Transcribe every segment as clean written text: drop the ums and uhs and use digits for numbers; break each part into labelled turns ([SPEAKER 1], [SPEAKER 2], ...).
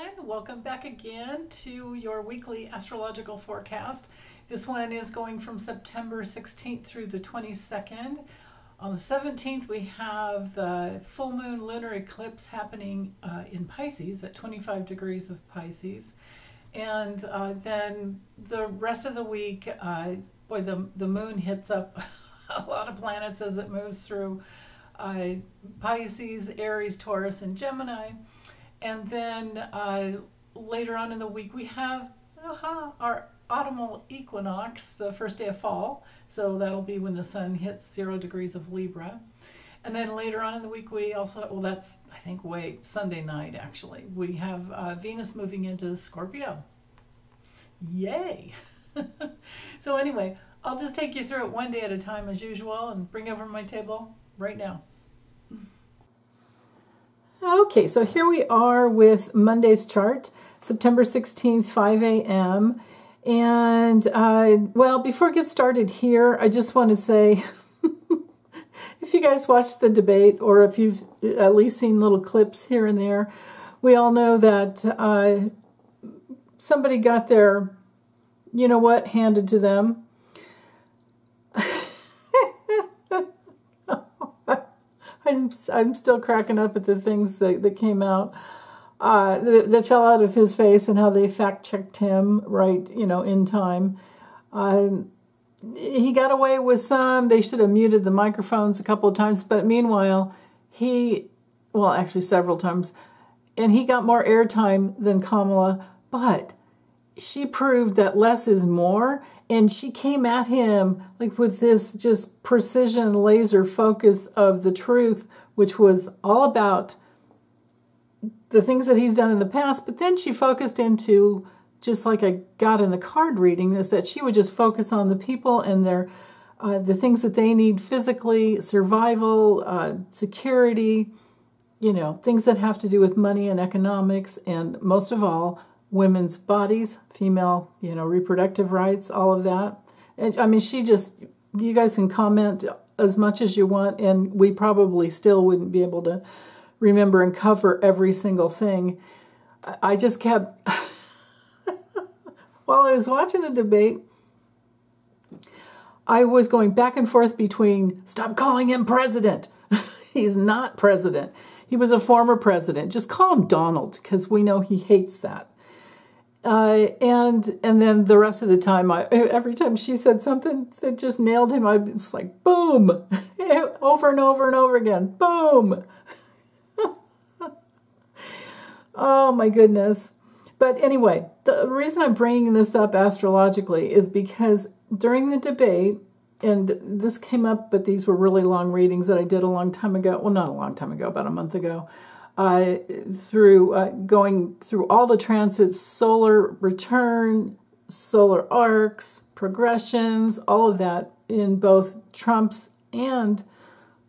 [SPEAKER 1] everyone. Welcome back again to your weekly astrological forecast. This one is going from September 16th through the 22nd. On the 17th, we have the full moon lunar eclipse happening in Pisces at 25 degrees of Pisces. And then the rest of the week, the moon hits up a lot of planets as it moves through Pisces, Aries, Taurus, and Gemini. And then later on in the week, we have our autumnal equinox, the first day of fall. So that'll be when the sun hits 0 degrees of Libra. And then later on in the week, we also, well, that's, I think, Sunday night, actually. We have Venus moving into Scorpio. Yay! So anyway, I'll just take you through it one day at a time as usual and bring over my table right now. Okay, so here we are with Monday's chart, September 16th, 5 a.m. And, well, before I get started here, I just want to say, if you guys watched the debate, or if you've at least seen little clips here and there, we all know that somebody got their, you know what, handed to them. I'm still cracking up at the things that came out, that fell out of his face, and how they fact-checked him right, in time. He got away with some. They should have muted the microphones a couple of times, but meanwhile, actually several times, and he got more airtime than Kamala, but she proved that less is more. And she came at him like with this just precision laser focus of the truth, which was all about the things that he's done in the past. But then she focused into, just like I got in the card reading this, that she would just focus on the people and their the things that they need physically, survival, security, things that have to do with money and economics, and most of all, women's bodies, female, reproductive rights, all of that. And, I mean, you guys can comment as much as you want, and we probably still wouldn't be able to remember and cover every single thing. I just kept, while I was watching the debate, I was going back and forth between, stop calling him president. He's not president. He was a former president. Just call him Donald, because we know he hates that. And then the rest of the time, every time she said something that just nailed him, I'd just like, boom, over and over and over again, boom. Oh my goodness. But anyway, the reason I'm bringing this up astrologically is because during the debate, and this came up, but these were really long readings that I did a long time ago. Well, not a long time ago, about a month ago. Through going through all the transits, solar return, solar arcs, progressions, all of that in both Trump's and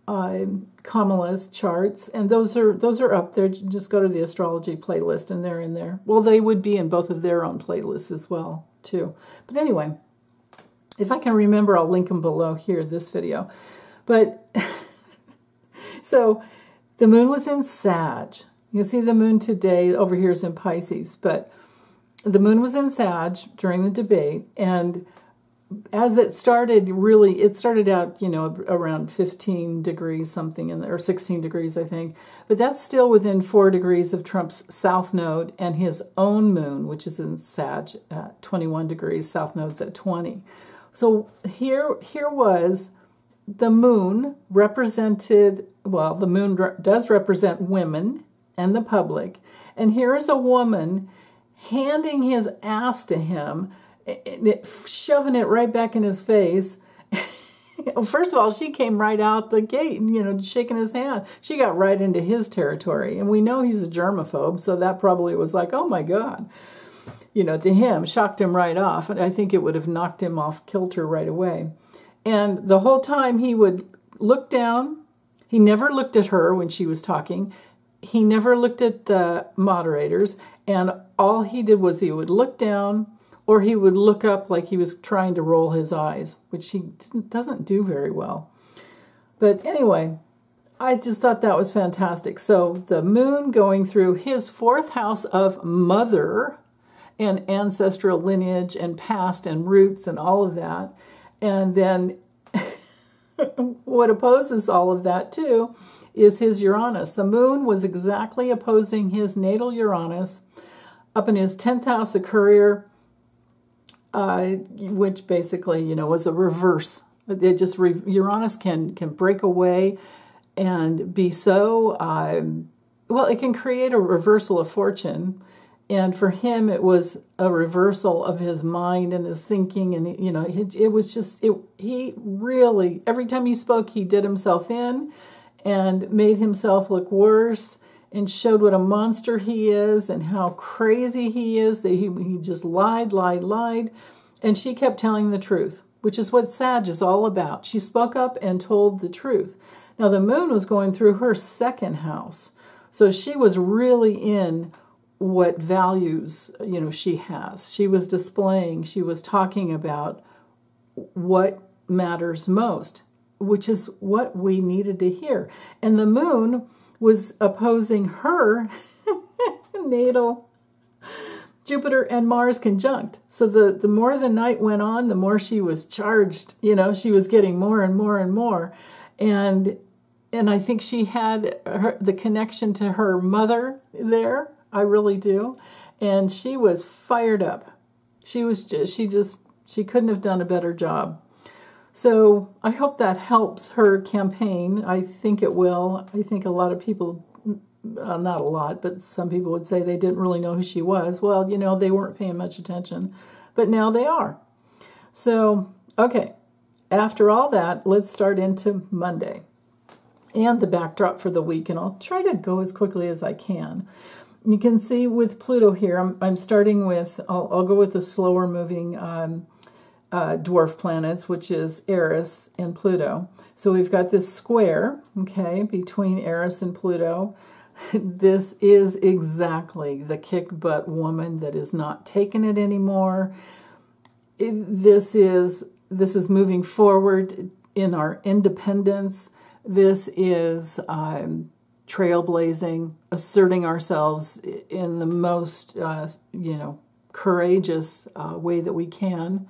[SPEAKER 1] Kamala's charts, and those are up there. Just go to the astrology playlist, and they're in there. Well, they would be in both of their own playlists as well, too. But anyway, if I can remember, I'll link them below here, this video. But so the moon was in Sag. You can see the moon today over here is in Pisces, but the moon was in Sag during the debate, and as it started, it started out, around 15 degrees something, or 16 degrees, I think, but that's still within 4 degrees of Trump's south node and his own moon, which is in Sag at 21 degrees, south node's at 20. So here was the moon represented, well, the moon does represent women and the public. And here is a woman handing his ass to him, shoving it right back in his face. First of all, she came right out the gate, shaking his hand. She got right into his territory. And we know he's a germaphobe, so that probably was like, oh my God. To him, shocked him right off. And I think it would have knocked him off kilter right away. And the whole time he would look down. He never looked at her when she was talking. He never looked at the moderators. And all he did was he would look down, or he would look up like he was trying to roll his eyes, which he doesn't do very well. But anyway, I just thought that was fantastic. So the moon going through his fourth house of mother and ancestral lineage and past and roots and all of that. And then what opposes all of that too is his Uranus. The moon was exactly opposing his natal Uranus up in his 10th house of career, which basically, you know, was a reverse. It just Uranus can break away and be so, well, it can create a reversal of fortune. And for him, it was a reversal of his mind and his thinking. And, you know, it was just, he really, every time he spoke, he did himself in and made himself look worse and showed what a monster he is and how crazy he is, that he just lied. And she kept telling the truth, which is what Sag is all about. She spoke up and told the truth. Now, the moon was going through her second house, so she was really in what values, you know, she has. She was displaying, she was talking about what matters most, which is what we needed to hear. And the moon was opposing her natal Jupiter and Mars conjunct. So the more the night went on, the more she was charged. You know, she was getting more and more and more. And I think she had the connection to her mother there. I really do. And she was fired up. She couldn't have done a better job. So I hope that helps her campaign. I think it will. I think a lot of people, not a lot, but some people would say they didn't really know who she was. Well, you know, they weren't paying much attention, but now they are. So, okay, after all that, let's start into Monday and the backdrop for the week, and I'll try to go as quickly as I can. You can see with Pluto here, I'm starting with, I'll go with the slower moving dwarf planets, which is Eris and Pluto. So we've got this square, okay, between Eris and Pluto. This is exactly the kick-butt woman that is not taking it anymore. This is moving forward in our independence. This is trailblazing, asserting ourselves in the most, courageous way that we can,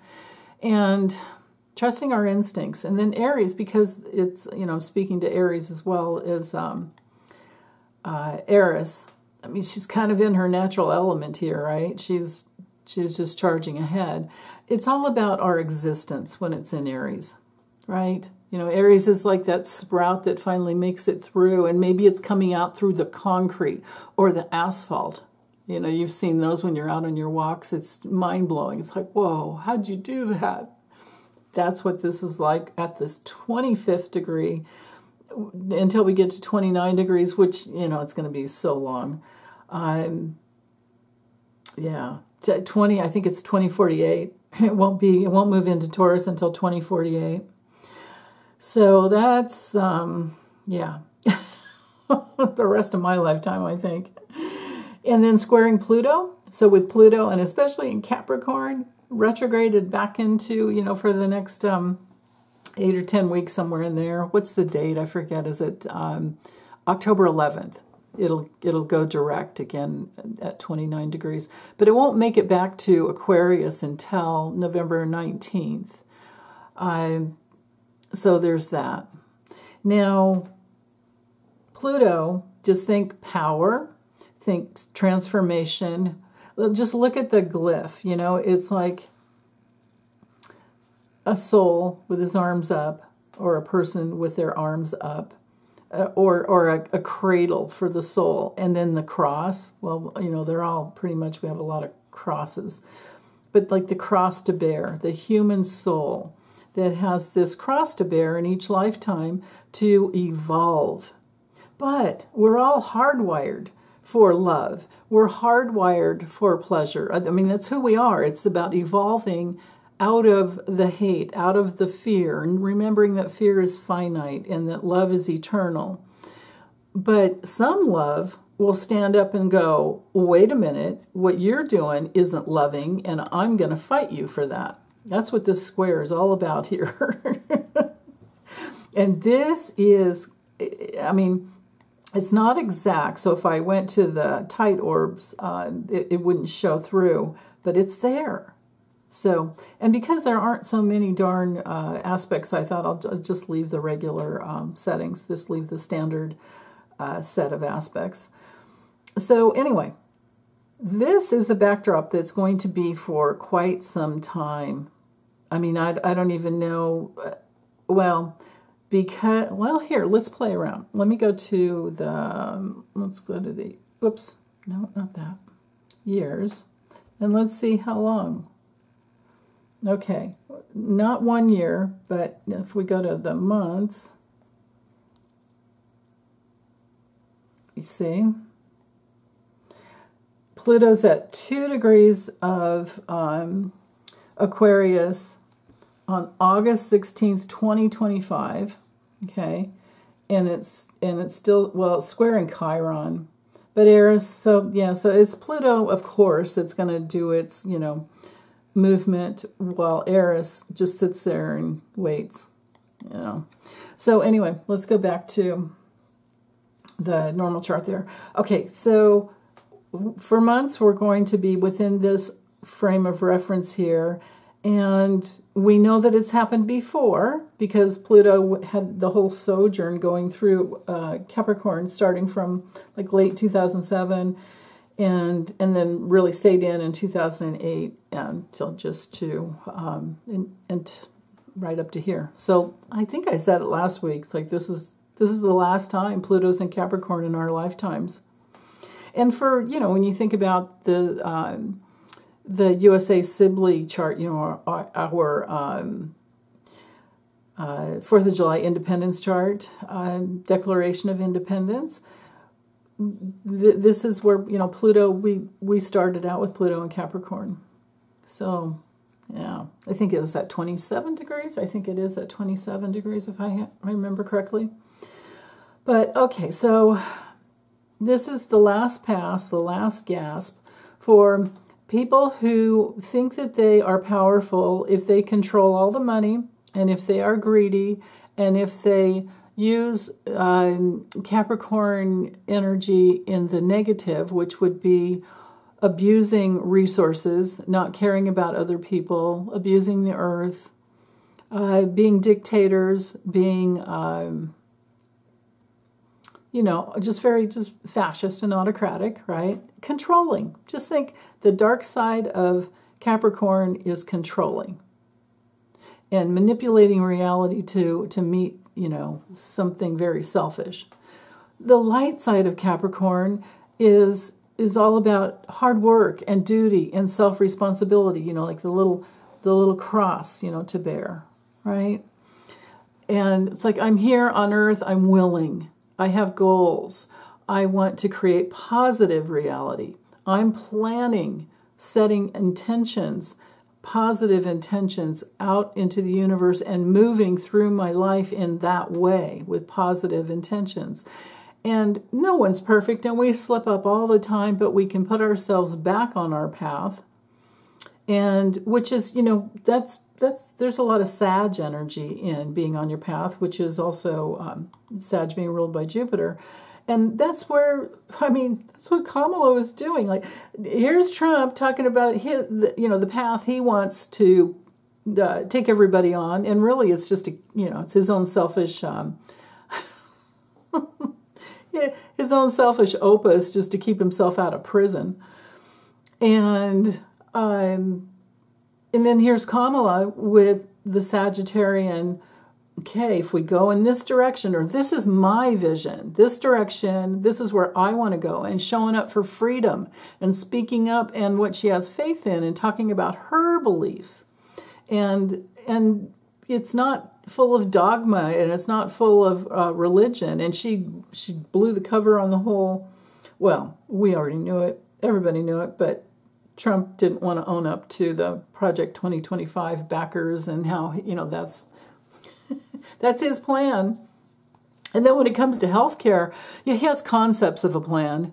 [SPEAKER 1] and trusting our instincts. And then Aries, because it's, speaking to Aries as well as Eris. I mean, she's kind of in her natural element here, right? She's just charging ahead. It's all about our existence when it's in Aries, right? Aries is like that sprout that finally makes it through, and maybe it's coming out through the concrete or the asphalt. You've seen those when you're out on your walks. It's mind-blowing. It's like, whoa, how'd you do that? That's what this is like at this 25th degree until we get to 29 degrees, which, it's going to be so long. Yeah, 20, I think it's 2048. It won't move into Taurus until 2048. So that's, yeah, the rest of my lifetime, I think. And then squaring Pluto. So with Pluto, and especially in Capricorn, retrograded back into, for the next 8 or 10 weeks, somewhere in there. What's the date? I forget. Is it October 11th? It'll go direct again at 29 degrees. But it won't make it back to Aquarius until November 19th. So there's that. Now, Pluto, just think power, think transformation. Just look at the glyph, it's like a soul with his arms up, or a person with their arms up, or a cradle for the soul. And then the cross, well, they're all pretty much, we have a lot of crosses. But like the cross to bear, the human soul that has this cross to bear in each lifetime to evolve. But we're all hardwired for love. We're hardwired for pleasure. I mean, that's who we are. It's about evolving out of the hate, out of the fear, and remembering that fear is finite and that love is eternal. But some love will stand up and go, wait a minute, what you're doing isn't loving, and I'm going to fight you for that. That's what this square is all about here. And this is I mean, it's not exact. So if I went to the tight orbs, it wouldn't show through, but it's there. So, and because there aren't so many darn aspects, I thought I'll just leave the regular settings, just leave the standard set of aspects. So anyway, this is a backdrop that's going to be for quite some time. I mean, I don't even know, here, let's play around. Let me go to let's go to the, whoops, no, not that, years, and let's see how long. Okay, not 1 year, but if we go to the months, you see, Pluto's at 2 degrees of Aquarius on August 16th, 2025, okay, and it's still, well, it's square in Chiron, but Eris, so it's Pluto, of course, it's going to do its, movement, while Eris just sits there and waits, So anyway, let's go back to the normal chart there. Okay, so for months, we're going to be within this frame of reference here, and we know that it's happened before because Pluto had the whole sojourn going through Capricorn starting from like late 2007 and then really stayed in 2008 until just to and right up to here. So I think I said it last week. It's like this is the last time Pluto's in Capricorn in our lifetimes. And for, when you think about the USA Sibley chart, our 4th of July Independence chart, Declaration of Independence, this is where, Pluto, we started out with Pluto in Capricorn. So, yeah, I think it was at 27 degrees. I think it is at 27 degrees if I remember correctly. But, okay, so this is the last pass, the last gasp for people who think that they are powerful if they control all the money and if they are greedy and if they use Capricorn energy in the negative, which would be abusing resources, not caring about other people, abusing the earth, being dictators, being, just fascist and autocratic, right? Controlling. Just think the dark side of Capricorn is controlling and manipulating reality to meet, something very selfish. The light side of Capricorn is all about hard work and duty and self-responsibility, like the little cross, to bear, right? And it's like, I'm here on earth, I'm willing. I have goals. I want to create positive reality. I'm planning, setting intentions, positive intentions out into the universe and moving through my life in that way with positive intentions. And no one's perfect and we slip up all the time, but we can put ourselves back on our path. And which is, there's a lot of Sag energy in being on your path, which is also Sag being ruled by Jupiter. And that's where, that's what Kamala was doing. Like, here's Trump talking about the path he wants to take everybody on, and really, it's just it's his own selfish, his own selfish opus just to keep himself out of prison. And then here's Kamala with the Sagittarian. Okay, if we go in this direction, or this is my vision, this direction, this is where I want to go, and showing up for freedom and speaking up and what she has faith in and talking about her beliefs. And it's not full of dogma and it's not full of religion. And she blew the cover on the whole, well, we already knew it, everybody knew it, but Trump didn't want to own up to the Project 2025 backers and how, that's his plan. And then when it comes to healthcare, he has concepts of a plan.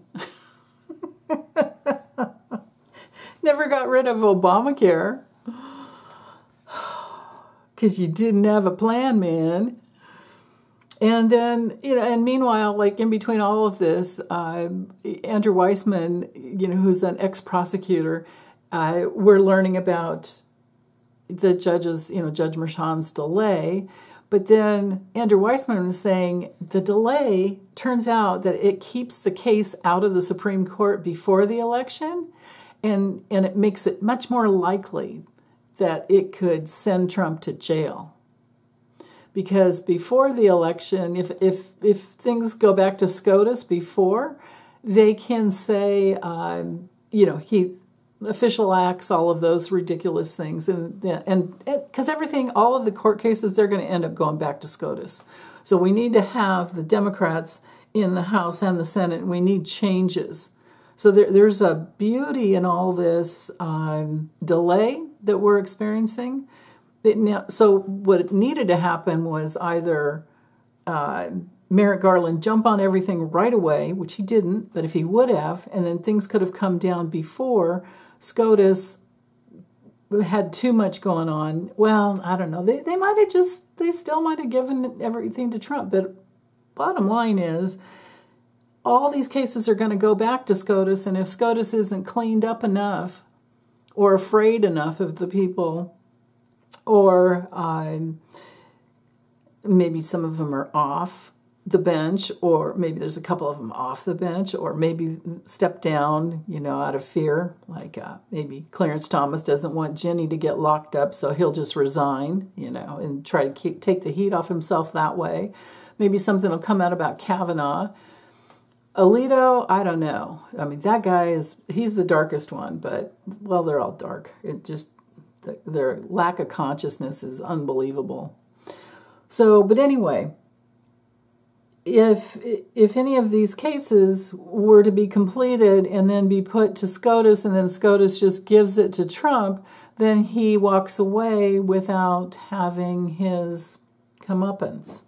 [SPEAKER 1] Never got rid of Obamacare. Because you didn't have a plan, man. And then, and meanwhile, like in between all of this, Andrew Weissman, who's an ex-prosecutor, we're learning about the judge's, Judge Merchan's delay. But then Andrew Weissman was saying the delay turns out that it keeps the case out of the Supreme Court before the election, and it makes it much more likely that it could send Trump to jail. Because before the election, if things go back to SCOTUS before, they can say, he official acts, all of those ridiculous things, and because all of the court cases, they're going to end up going back to SCOTUS. So we need to have the Democrats in the House and the Senate, and we need changes. So there's a beauty in all this delay that we're experiencing. So what needed to happen was either Merrick Garland jump on everything right away, which he didn't, but if he would have, and then things could have come down before SCOTUS had too much going on. Well, I don't know. They still might have given everything to Trump. But bottom line is, all these cases are going to go back to SCOTUS, and if SCOTUS isn't cleaned up enough or afraid enough of the people, or maybe some of them are off the bench, or maybe there's a couple of them off the bench, or maybe step down, out of fear. Like maybe Clarence Thomas doesn't want Ginny to get locked up, so he'll just resign, and try to take the heat off himself that way. Maybe something will come out about Kavanaugh. Alito, I don't know. I mean, that guy he's the darkest one, but, well, they're all dark. It just, their lack of consciousness is unbelievable. So, but anyway, if any of these cases were to be completed and then be put to SCOTUS, and then SCOTUS just gives it to Trump, then he walks away without having his comeuppance.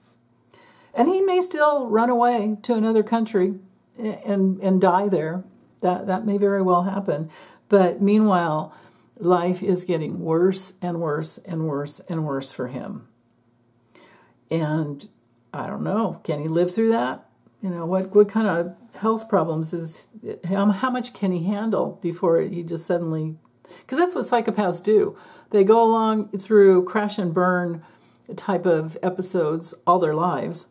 [SPEAKER 1] And he may still run away to another country and die there. That may very well happen. But meanwhile, life is getting worse and worse and worse and worse for him. And I don't know, can he live through that? What kind of health problems how much can he handle before he just suddenly, because that's what psychopaths do. They go along through crash and burn type of episodes all their lives.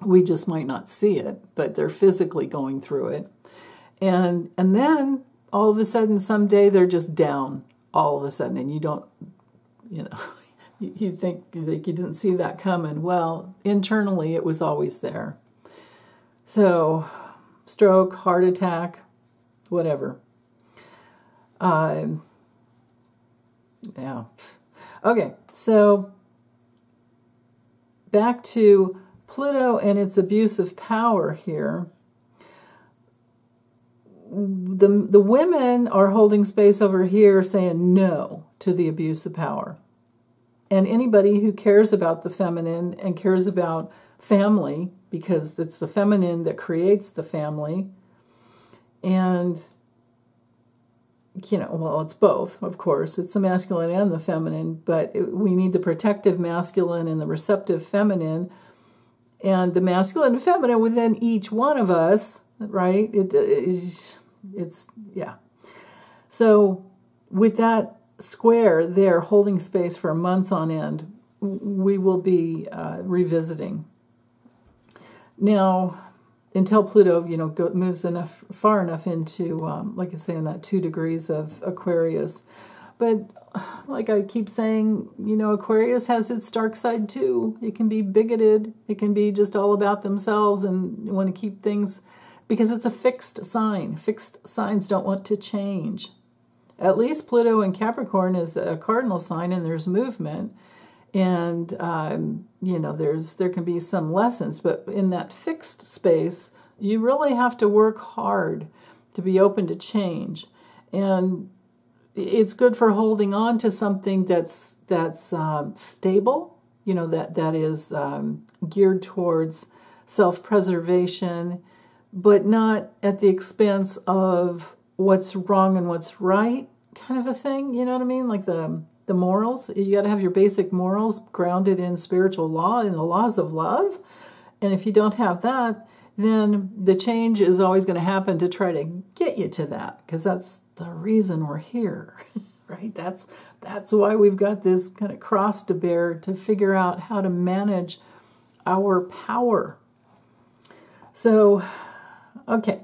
[SPEAKER 1] We just might not see it, but they're physically going through it. And then all of a sudden, someday they're just down all of a sudden, and you don't, you think like you didn't see that coming. Well, internally it was always there. So, stroke, heart attack, whatever. Yeah. Okay, so back to Pluto and its abuse of power here. The women are holding space over here saying no to the abuse of power. And anybody who cares about the feminine and cares about family, because it's the feminine that creates the family, and, well, it's both, of course. It's the masculine and the feminine, but we need the protective masculine and the receptive feminine, and the masculine and feminine within each one of us, right? It's yeah. So with that square there holding space for months on end, we will be revisiting. Now, until Pluto, moves far enough into, like I say, in that 2 degrees of Aquarius. But like I keep saying, Aquarius has its dark side too. It can be bigoted. It can be just all about themselves and want to keep things, because it's a fixed sign. Fixed signs don't want to change. At least Pluto in Capricorn is a cardinal sign, and there's movement. And, there can be some lessons. But in that fixed space, you really have to work hard to be open to change. And it's good for holding on to something that's stable, that is geared towards self-preservation, but not at the expense of what's wrong and what's right, kind of a thing. You know what I mean? Like the morals. You got to have your basic morals grounded in spiritual law, in the laws of love. And if you don't have that, then the change is always going to happen to try to get you to that, because that's the reason we're here, right? That's why we've got this kind of cross to bear, to figure out how to manage our power. So, okay,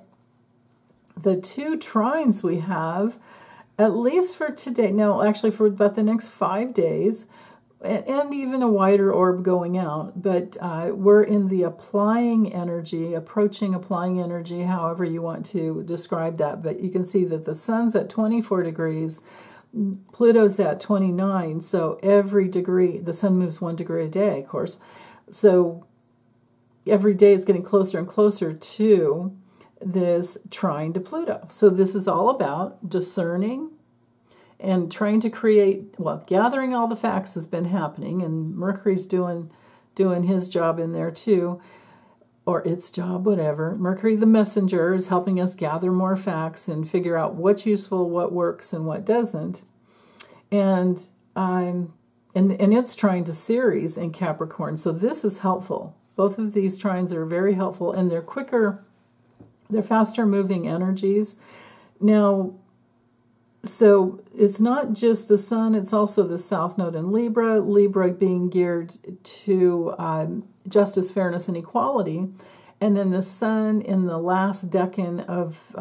[SPEAKER 1] the 2 trines we have, at least for today, no, actually for about the next 5 days, and even a wider orb going out, but we're in the approaching applying energy, however you want to describe that. But you can see that the sun's at 24 degrees, Pluto's at 29, so every degree, the sun moves 1 degree a day, of course. So every day it's getting closer and closer to this trine to Pluto. So this is all about discerning and trying to create, well, gathering all the facts has been happening, and Mercury's doing his job in there too, or its job, whatever. Mercury the messenger is helping us gather more facts and figure out what's useful, what works, and what doesn't. And it's trying to Ceres in Capricorn, so this is helpful. Both of these trines are very helpful, and they're quicker, they're faster moving energies. Now, so it's not just the sun, it's also the south node in Libra, Libra being geared to justice, fairness, and equality. And then the sun in the last decan of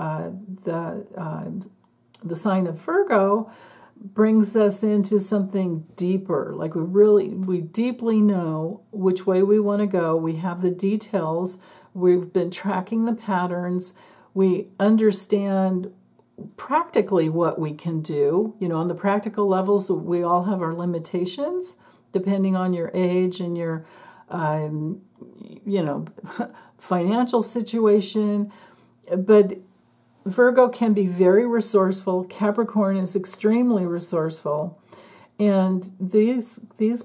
[SPEAKER 1] the sign of Virgo brings us into something deeper. Like we deeply know which way we want to go. We have the details. We've been tracking the patterns. We understand practically what we can do. On the practical levels, we all have our limitations depending on your age and your financial situation. But Virgo can be very resourceful. Capricorn is extremely resourceful. And these 2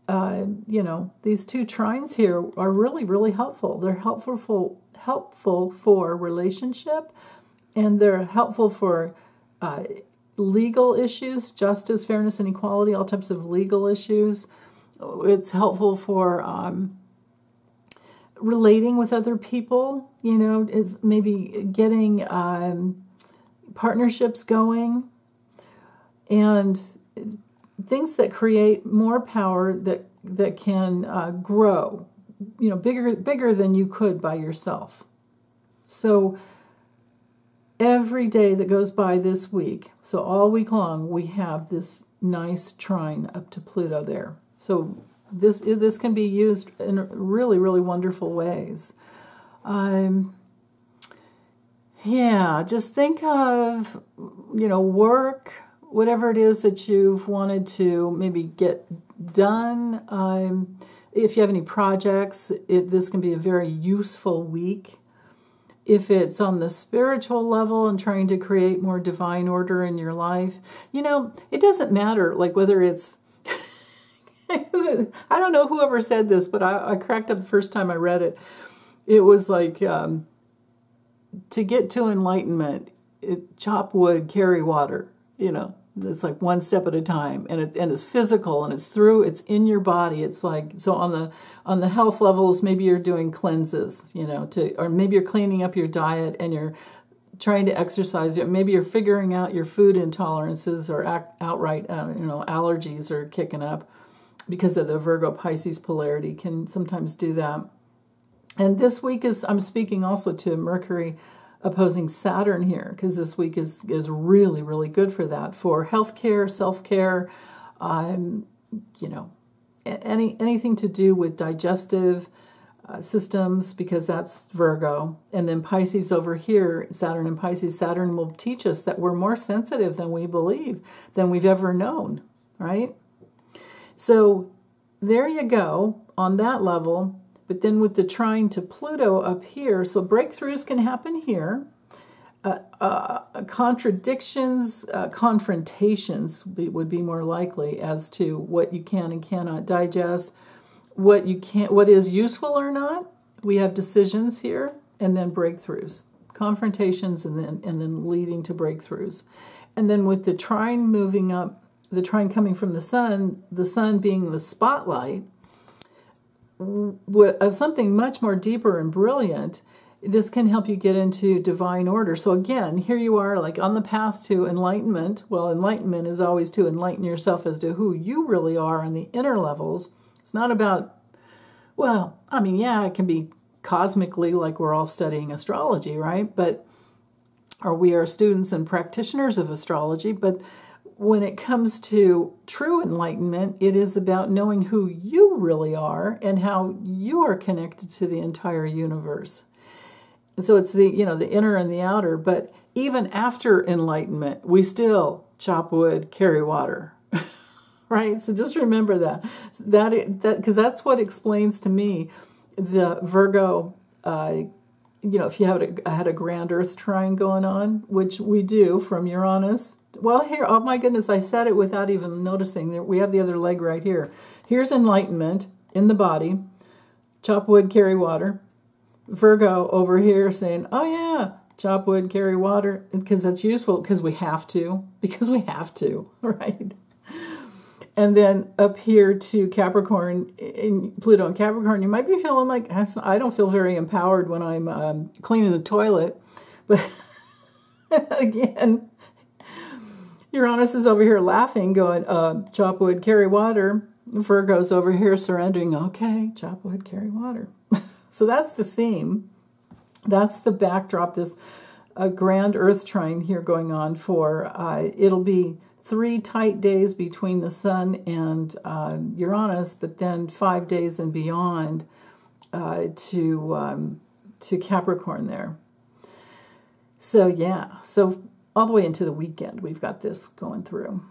[SPEAKER 1] trines here are really, really helpful. They're helpful for relationship, and they're helpful for legal issues, justice, fairness, and equality, all types of legal issues. It's helpful for relating with other people, it's maybe getting partnerships going, and things that create more power that can grow, bigger than you could by yourself. So every day that goes by this week, so all week long, we have this nice trine up to Pluto there. So this can be used in really, really wonderful ways. Just think of, work, whatever it is that you've wanted to maybe get done. If you have any projects, this can be a very useful week. If it's on the spiritual level and trying to create more divine order in your life, it doesn't matter, like whether it's, I don't know whoever said this, but I cracked up the first time I read it. It was like, to get to enlightenment, chop wood, carry water, It's like one step at a time, and it's physical, and it's in your body. It's like, so on the health levels, maybe you're doing cleanses, or maybe you're cleaning up your diet and you're trying to exercise. Maybe you're figuring out your food intolerances or outright, allergies are kicking up because of the Virgo Pisces polarity can sometimes do that. And this week I'm speaking also to Mercury opposing Saturn here, because this week is really, really good for that, for healthcare, self-care, anything to do with digestive systems, because that's Virgo. And then Pisces over here, Saturn and Pisces, Saturn will teach us that we're more sensitive than we believe, than we've ever known, right? So there you go on that level. But then with the trine to Pluto up here, so breakthroughs can happen here. Contradictions, confrontations would be more likely as to what you can and cannot digest, what is useful or not. We have decisions here, and then breakthroughs, confrontations, and then leading to breakthroughs. And then with the trine moving up, the trine coming from the sun being the spotlight, of something much more deeper and brilliant, this can help you get into divine order. So again, here you are like on the path to enlightenment. Well, enlightenment is always to enlighten yourself as to who you really are on the inner levels. It's not about, well, I mean, yeah, it can be cosmically like we're all studying astrology, right? Or we are students and practitioners of astrology, but when it comes to true enlightenment, it is about knowing who you really are and how you are connected to the entire universe. And so it's the inner and the outer, but even after enlightenment, we still chop wood, carry water, right? So just remember that because that's what explains to me the Virgo, if you had a grand Earth trine going on, which we do from Uranus. Well, here, oh my goodness, I said it without even noticing. We have the other leg right here. Here's enlightenment in the body, chop wood, carry water. Virgo over here saying, oh yeah, chop wood, carry water, because that's useful, because we have to, right? And then up here to Capricorn, in Pluto and Capricorn, you might be feeling like, I don't feel very empowered when I'm cleaning the toilet. But again, Uranus is over here laughing, going, chop wood, carry water. Virgo's over here surrendering, okay, chop wood, carry water. So that's the theme. That's the backdrop, this grand Earth trine here going on for, it'll be 3 tight days between the Sun and Uranus, but then 5 days and beyond to Capricorn there. So yeah, so all the way into the weekend we've got this going through.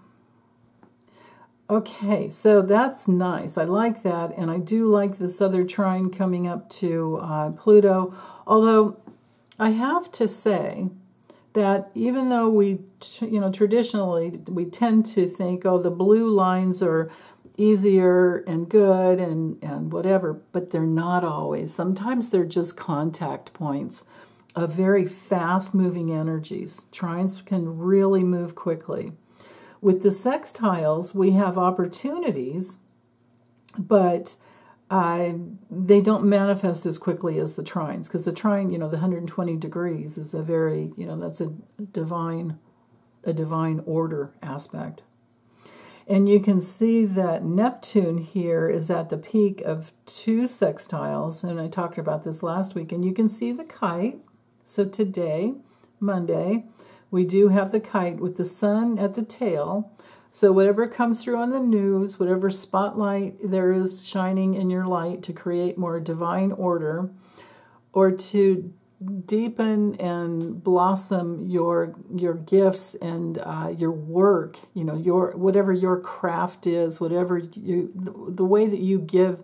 [SPEAKER 1] Okay, so that's nice. I like that, and I do like this other trine coming up to Pluto, although I have to say that even though we, traditionally we tend to think, oh, the blue lines are easier and good and whatever, but they're not always. Sometimes they're just contact points of very fast-moving energies. Trines can really move quickly. With the sextiles, we have opportunities, but they don't manifest as quickly as the trines, because the trine, the 120 degrees is a very, that's a divine order aspect. And you can see that Neptune here is at the peak of 2 sextiles, and I talked about this last week, and you can see the kite. So today, Monday, we do have the kite with the sun at the tail. So whatever comes through on the news, whatever spotlight there is shining in your light to create more divine order, or to deepen and blossom your gifts and your work, whatever your craft is, whatever the way that you give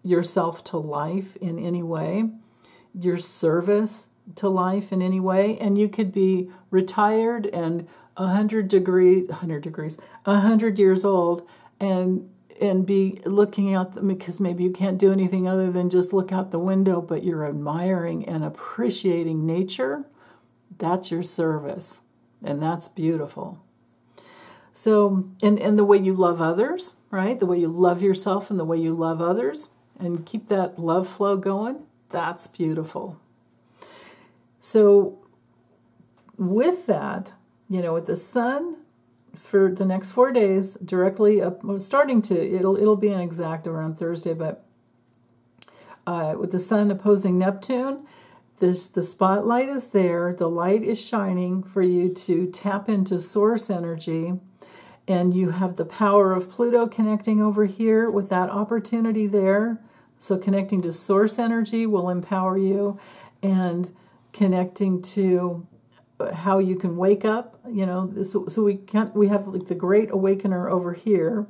[SPEAKER 1] yourself to life in any way, your service to life in any way. And you could be retired and 100 years old and be looking out, because maybe you can't do anything other than just look out the window, but you're admiring and appreciating nature. That's your service, and that's beautiful. So, and the way you love others, right? The way you love yourself and the way you love others, and keep that love flow going, that's beautiful. So with that, with the sun for the next 4 days, directly up, starting to, it'll be an exact around Thursday, but with the sun opposing Neptune, the spotlight is there, the light is shining for you to tap into source energy, and you have the power of Pluto connecting over here with that opportunity there. So connecting to source energy will empower you, and connecting to how you can wake up, so we have like the great awakener over here.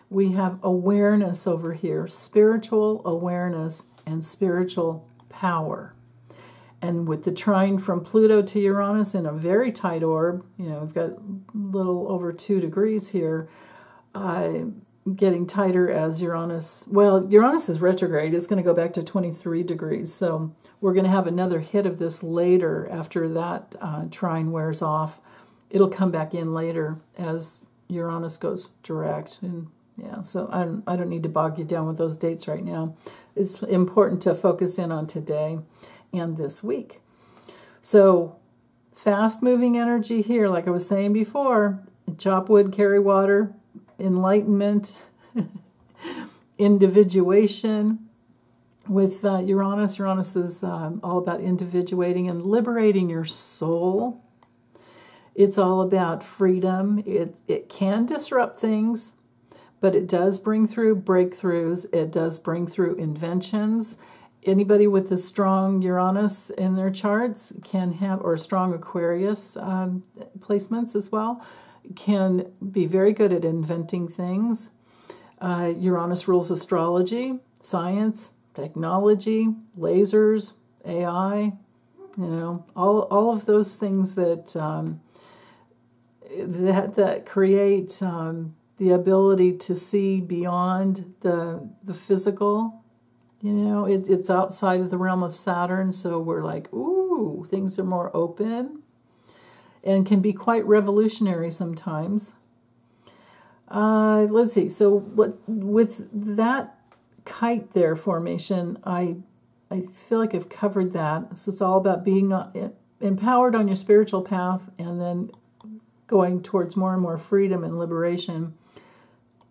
[SPEAKER 1] We have awareness over here, spiritual awareness and spiritual power. And with the trine from Pluto to Uranus in a very tight orb, we've got a little over 2 degrees here, getting tighter as Uranus is retrograde. It's going to go back to 23 degrees. So we're going to have another hit of this later after that trine wears off. It'll come back in later as Uranus goes direct in Yeah, so I don't need to bog you down with those dates right now. It's important to focus in on today and this week. So fast-moving energy here, like I was saying before, chop wood, carry water, enlightenment, individuation. With Uranus, Uranus is all about individuating and liberating your soul. It's all about freedom. It can disrupt things, but it does bring through breakthroughs. It does bring through inventions. Anybody with a strong Uranus in their charts can have, or strong Aquarius placements as well, can be very good at inventing things. Uranus rules astrology, science, technology, lasers, AI, all of those things that that create the ability to see beyond the physical. It's outside of the realm of Saturn, so we're like, ooh, things are more open and can be quite revolutionary sometimes. Let's see. So with that kite there formation, I feel like I've covered that. So it's all about being empowered on your spiritual path and then going towards more and more freedom and liberation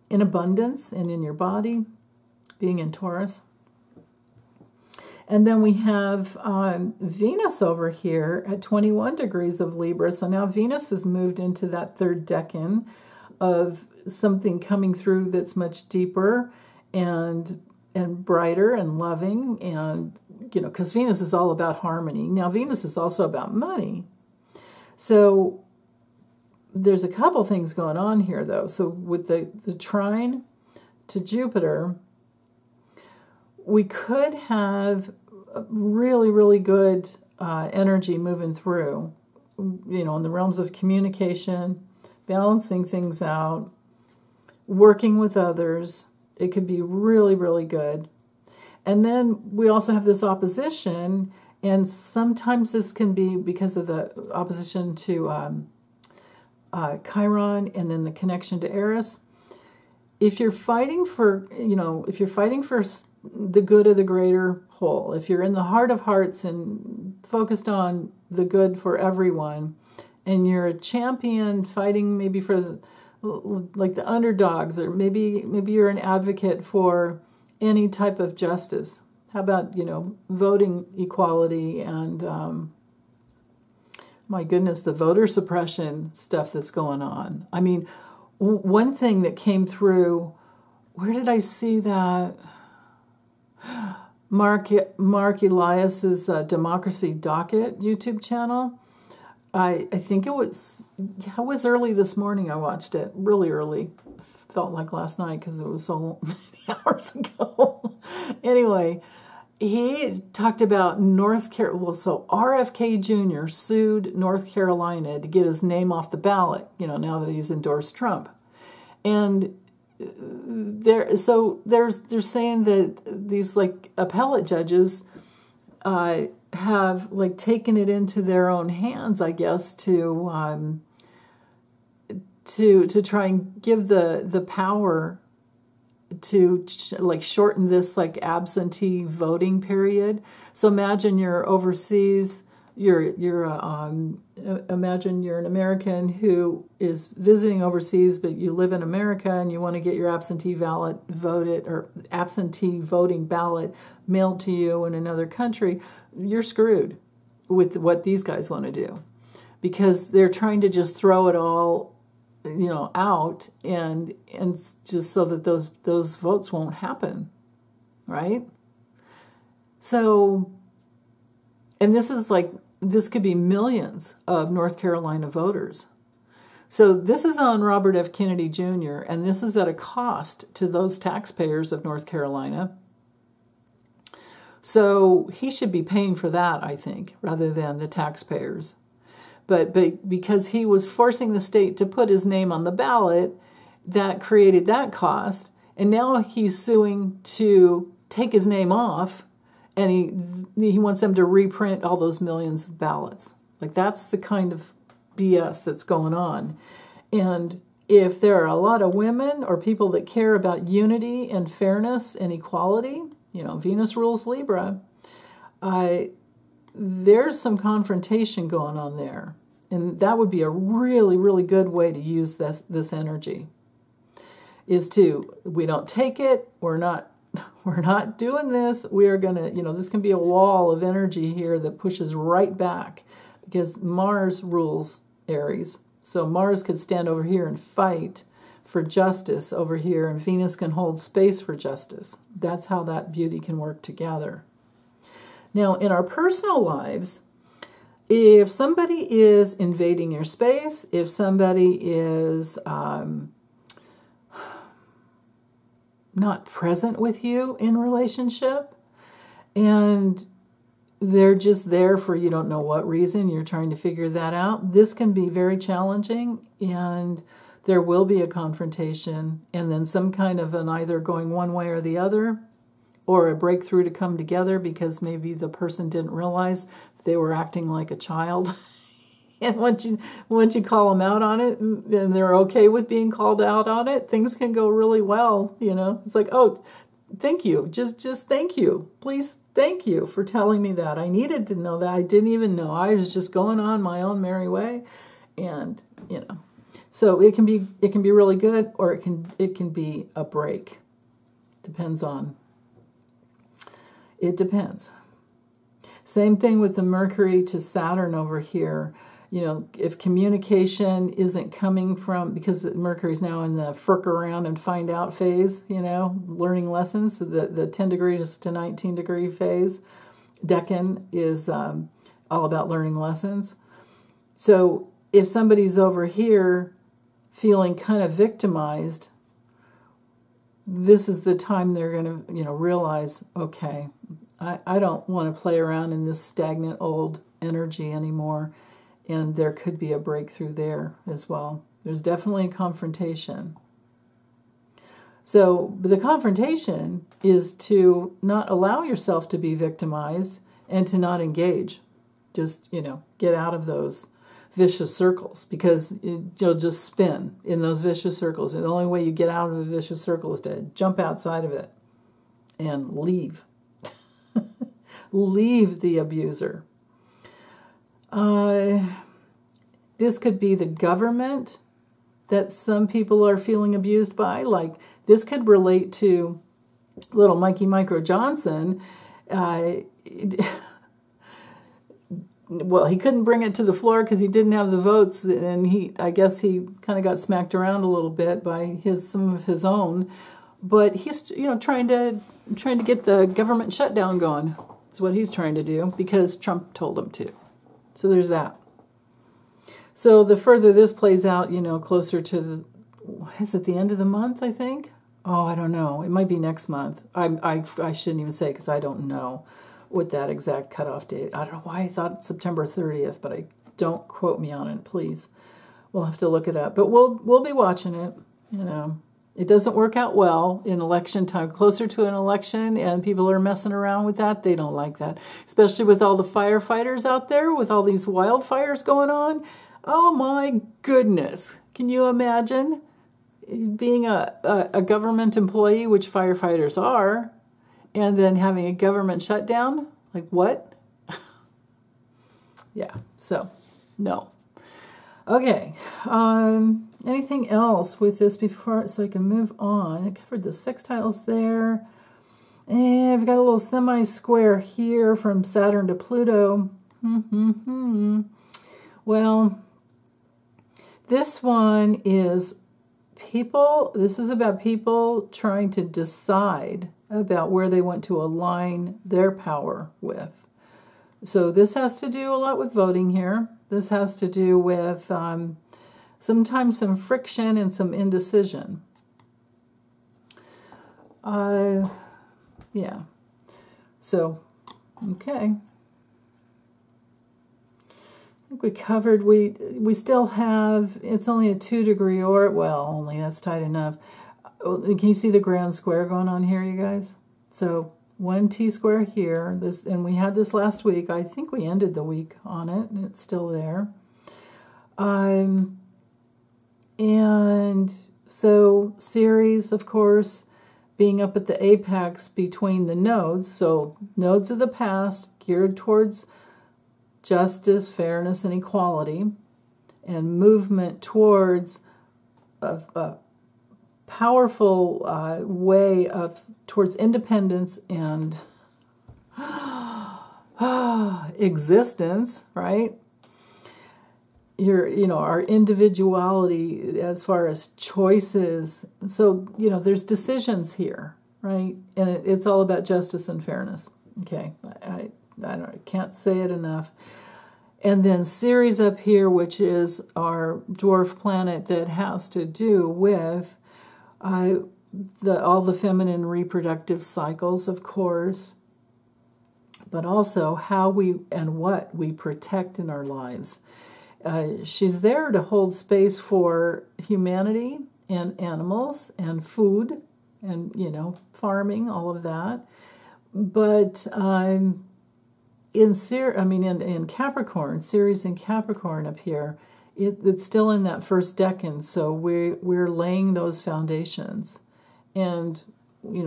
[SPEAKER 1] in abundance and in your body, being in Taurus. And then we have Venus over here at 21 degrees of Libra. So now Venus has moved into that third decan of something coming through that's much deeper and brighter and loving, and because Venus is all about harmony. Now Venus is also about money. So there's a couple things going on here, though. So with the trine to Jupiter, we could have really, really good energy moving through, in the realms of communication, balancing things out, working with others. It could be really, really good. And then we also have this opposition, and sometimes this can be because of the opposition to Chiron and then the connection to Eris. If you're fighting for, the good of the greater whole, if you're in the heart of hearts and focused on the good for everyone, and you're a champion fighting maybe for the underdogs, or maybe you're an advocate for any type of justice. How about, voting equality and, my goodness, the voter suppression stuff that's going on. I mean, one thing that came through, where did I see that? Mark Elias's Democracy Docket YouTube channel. I think it was early this morning. I watched it really early. Felt like last night because it was so many hours ago. Anyway, he talked about North Carolina. Well, so RFK Jr. sued North Carolina to get his name off the ballot, now that he's endorsed Trump. And they're saying that these appellate judges have taken it into their own hands, I guess, to try and give the power to shorten this absentee voting period. So imagine you're overseas. Imagine you're an American who is visiting overseas, but you live in America and you want to get your absentee ballot voted, or absentee voting ballot mailed to you in another country. You're screwed with what these guys want to do, because they're trying to just throw it all, out and just so that those votes won't happen, right? So, and this could be millions of North Carolina voters. So this is on Robert F. Kennedy Jr., and this is at a cost to those taxpayers of North Carolina. So he should be paying for that, I think, rather than the taxpayers. But because he was forcing the state to put his name on the ballot, that created that cost. And now he's suing to take his name off, and he wants them to reprint all those millions of ballots. That's the kind of BS that's going on. And if there are a lot of women or people that care about unity and fairness and equality, you know, Venus rules Libra, there's some confrontation going on there. And that would be a really, really good way to use this energy. Is to, we don't take it, we're not doing this, we are going to, you know, this can be a wall of energy here that pushes right back, because Mars rules Aries. So Mars could stand over here and fight for justice over here, and Venus can hold space for justice. That's how that beauty can work together. Now, in our personal lives, if somebody is invading your space, if somebody is not present with you in relationship, and they're just there for you don't know what reason, you're trying to figure that out, this can be very challenging, and there will be a confrontation, and then some kind of an either going one way or the other, or a breakthrough to come together, because maybe the person didn't realize they were acting like a child. And once you call them out on it, and they're okay with being called out on it, things can go really well. You know, it's like, oh, thank you, just thank you, please, thank you for telling me that. I needed to know that. I didn't even know. I was just going on my own merry way, and you know, so it can be really good, or it can be a break. Depends on. It depends. Same thing with the Mercury to Saturn over here. You know, if communication isn't coming from, because Mercury's now in the frick around and find out phase, you know, learning lessons, so the 10 degrees to 19 degree phase, Decan is all about learning lessons. So if somebody's over here feeling kind of victimized, this is the time they're going to, you know, realize, okay, I don't want to play around in this stagnant old energy anymore. And there could be a breakthrough there as well. There's definitely a confrontation. So the confrontation is to not allow yourself to be victimized and to not engage. Just, you know, get out of those vicious circles, because you'll just spin in those vicious circles. And the only way you get out of a vicious circle is to jump outside of it and leave. Leave the abuser. This could be the government that some people are feeling abused by. Like, this could relate to little Mikey Micro Johnson. Well, he couldn't bring it to the floor because he didn't have the votes, and I guess he kind of got smacked around a little bit by some of his own. But he's, you know, trying to get the government shutdown going. That's what he's trying to do, because Trump told him to. So there's that. So the further this plays out, you know, closer to is it the end of the month, I think? Oh, I don't know. It might be next month. I shouldn't even say, because I don't know what that exact cutoff date. I don't know why I thought it's September 30th, but don't quote me on it, please. We'll have to look it up. But we'll be watching it, you know. It doesn't work out well in election time, closer to an election, and people are messing around with that. They don't like that, especially with all the firefighters out there, with all these wildfires going on. Oh my goodness. Can you imagine being a government employee, which firefighters are, and then having a government shutdown? Like, what? Yeah, so, no. Okay, anything else with this before, so I can move on? I covered the sextiles there. And I've got a little semi-square here from Saturn to Pluto. Well, this one is people, this is about people trying to decide about where they want to align their power with. So this has to do a lot with voting here. This has to do with sometimes some friction and some indecision. Yeah. So, okay. I think we covered, we still have, it's only a 2 degree orbit, well, only, that's tight enough. Can you see the grand square going on here, you guys? So 1 T-square here, this, and we had this last week. I think we ended the week on it, and it's still there. And And so Ceres, of course, being up at the apex between the nodes, so nodes of the past geared towards justice, fairness, and equality, and movement towards a powerful way towards independence and existence, right? Our individuality as far as choices. So, there's decisions here, right? And it's all about justice and fairness. Okay, I can't say it enough. And then Ceres up here, which is our dwarf planet that has to do with all the feminine reproductive cycles, of course, but also how we and what we protect in our lives. She's there to hold space for humanity and animals and food and, farming, all of that. But in Capricorn, Ceres in Capricorn up here, it's still in that first decan, so we're laying those foundations. And,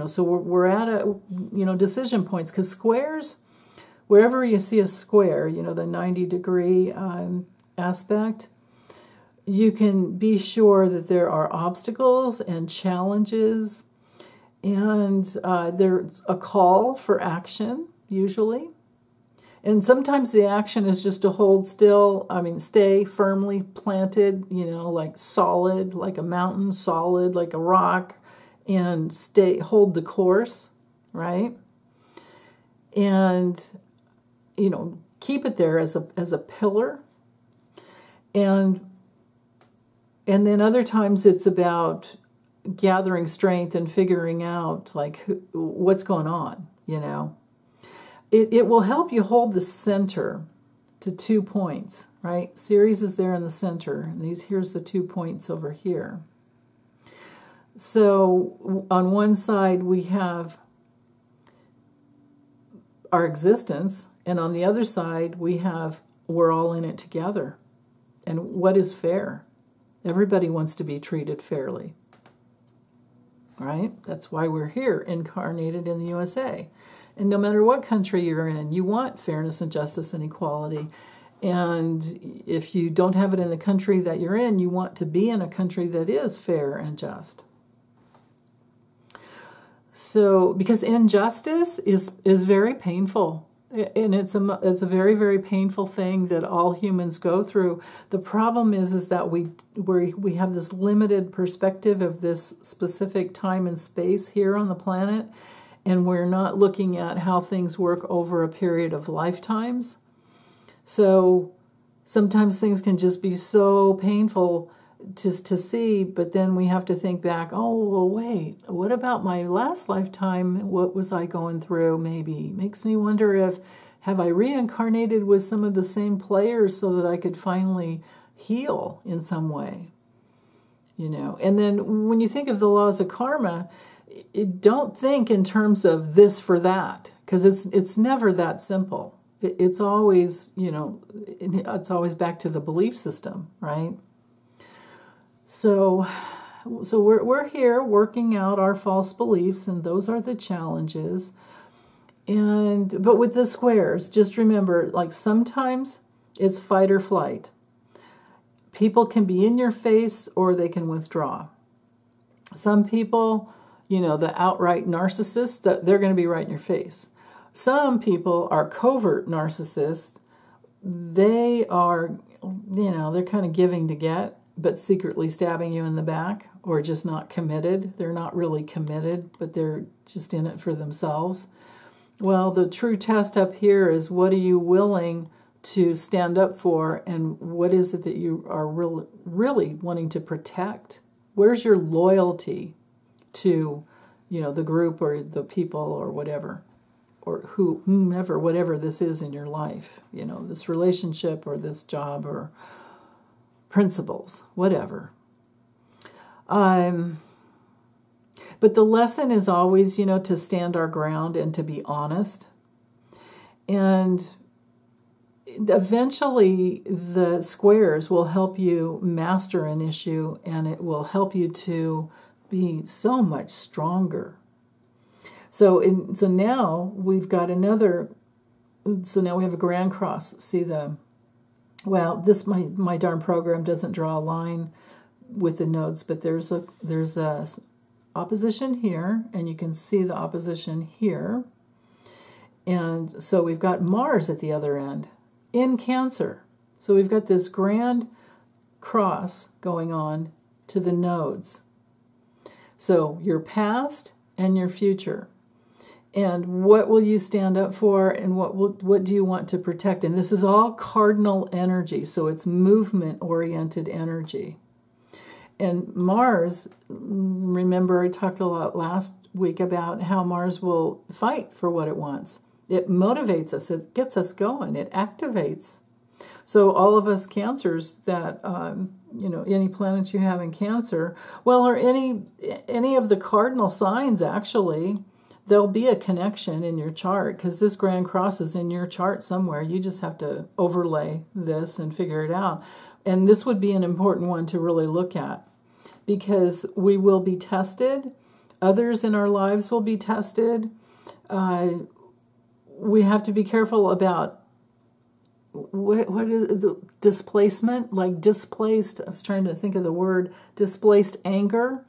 [SPEAKER 1] so we're at decision points, because squares, wherever you see a square, the 90-degree aspect, you can be sure that there are obstacles and challenges, and there's a call for action, usually. And sometimes the action is just to hold still, stay firmly planted, like solid, like a mountain, solid, like a rock, and hold the course, right? And, keep it there as a pillar. And then other times it's about gathering strength and figuring out, what's going on, It will help you hold the center to 2 points, right? Ceres is there in the center, and here's the 2 points over here. So on one side we have our existence, and on the other side we have we're all in it together. And what is fair? Everybody wants to be treated fairly, right? That's why we're here, incarnated in the USA. And no matter what country you're in, you want fairness and justice and equality. And if you don't have it in the country that you're in, you want to be in a country that is fair and just. So, because injustice is very painful. And it's a very, very painful thing that all humans go through. The problem is that we have this limited perspective of this specific time and space here on the planet, and we're not looking at how things work over a period of lifetimes. So sometimes things can just be so painful just to see, but then we have to think back, oh, well, wait, what about my last lifetime? What was I going through? Maybe makes me wonder have I reincarnated with some of the same players so that I could finally heal in some way? And then when you think of the laws of karma, don't think in terms of this for that, because it's never that simple. It's always, it's always back to the belief system, right? So we're here working out our false beliefs, and those are the challenges. But with the squares, just remember, sometimes it's fight or flight. People can be in your face or they can withdraw. Some people, the outright narcissists, they're going to be right in your face. Some people are covert narcissists. They are, they're kind of giving to get, but secretly stabbing you in the back, or just not committed. They're not really committed, but they're just in it for themselves. Well, the true test up here is, what are you willing to stand up for, and what is it that you are really wanting to protect? Where's your loyalty to, the group or the people or whatever, or whomever, whatever this is in your life, this relationship or this job or principles, whatever. But the lesson is always, to stand our ground and to be honest. And eventually the squares will help you master an issue, and it will help you to be so much stronger. So now we've got another. So now we have a grand cross. See well, this my darn program doesn't draw a line with the nodes, but there's a opposition here, and you can see the opposition here. And so we've got Mars at the other end in Cancer. So we've got this grand cross going on to the nodes. So your past and your future. And what will you stand up for, and what do you want to protect? And this is all cardinal energy, so it's movement-oriented energy. And Mars, remember I talked a lot last week about how Mars will fight for what it wants. It motivates us, it gets us going, it activates. So all of us Cancers that, any planets you have in Cancer, well, or any of the cardinal signs actually, there'll be a connection in your chart because this grand cross is in your chart somewhere. You just have to overlay this and figure it out. And this would be an important one to really look at because we will be tested. Others in our lives will be tested. We have to be careful about what is the displacement, like displaced. I was trying to think of the word displaced anger.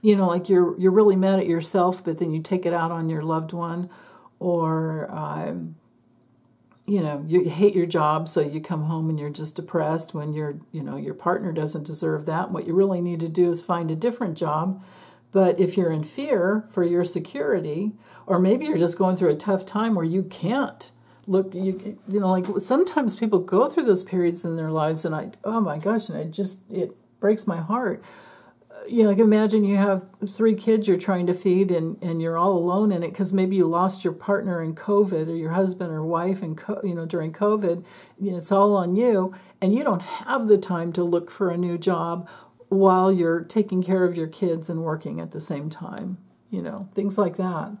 [SPEAKER 1] Like you're really mad at yourself, but then you take it out on your loved one, or you hate your job, so you come home and you're just depressed when your partner doesn't deserve that. And what you really need to do is find a different job. But if you're in fear for your security, or maybe you're just going through a tough time where you can't look, like sometimes people go through those periods in their lives, and oh my gosh, and it breaks my heart. Like imagine you have 3 kids you're trying to feed, and you're all alone in it because maybe you lost your partner in COVID, or your husband or wife, and during COVID, it's all on you, and you don't have the time to look for a new job while you're taking care of your kids and working at the same time. Things like that.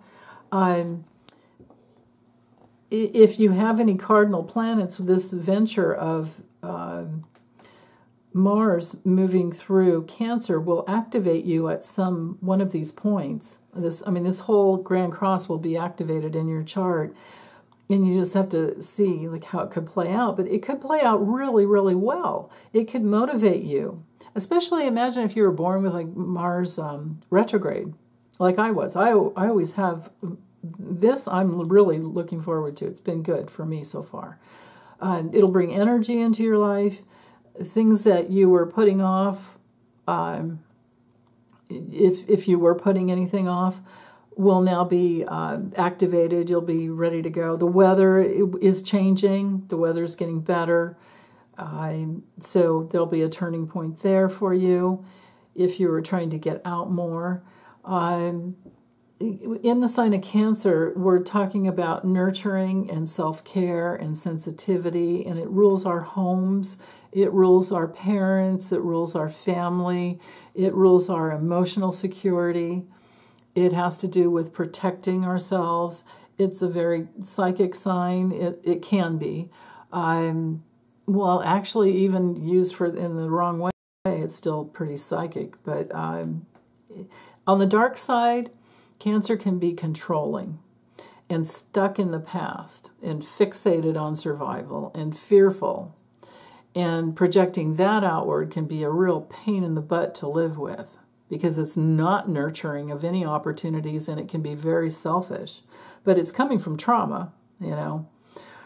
[SPEAKER 1] If you have any cardinal planets, this venture of Mars moving through Cancer will activate you at one of these points. This whole Grand Cross will be activated in your chart, and you just have to see how it could play out. But it could play out really, really well. It could motivate you, especially imagine if you were born with Mars retrograde, like I was. I always have this. I'm really looking forward to. It's been good for me so far. It'll bring energy into your life. Things that you were putting off, if you were putting anything off, will now be activated. You'll be ready to go. The weather is changing. The weather's getting better. So there'll be a turning point there for you if you were trying to get out more. In the sign of Cancer, we're talking about nurturing and self-care and sensitivity, and it rules our homes, it rules our parents, it rules our family, it rules our emotional security. It has to do with protecting ourselves. It's a very psychic sign. It can be. Actually, even used in the wrong way, it's still pretty psychic. But on the dark side, Cancer can be controlling and stuck in the past and fixated on survival and fearful. And projecting that outward can be a real pain in the butt to live with because it's not nurturing of any opportunities, and it can be very selfish. But it's coming from trauma,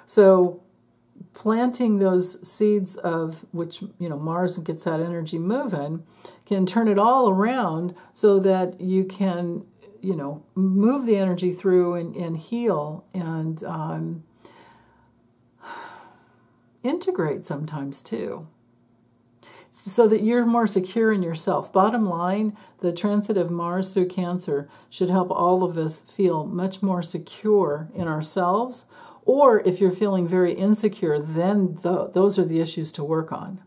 [SPEAKER 1] So planting those seeds of which, Mars gets that energy moving, can turn it all around so that you can move the energy through and heal and integrate sometimes too, so that you're more secure in yourself. Bottom line, the transit of Mars through Cancer should help all of us feel much more secure in ourselves, or if you're feeling very insecure, then those are the issues to work on.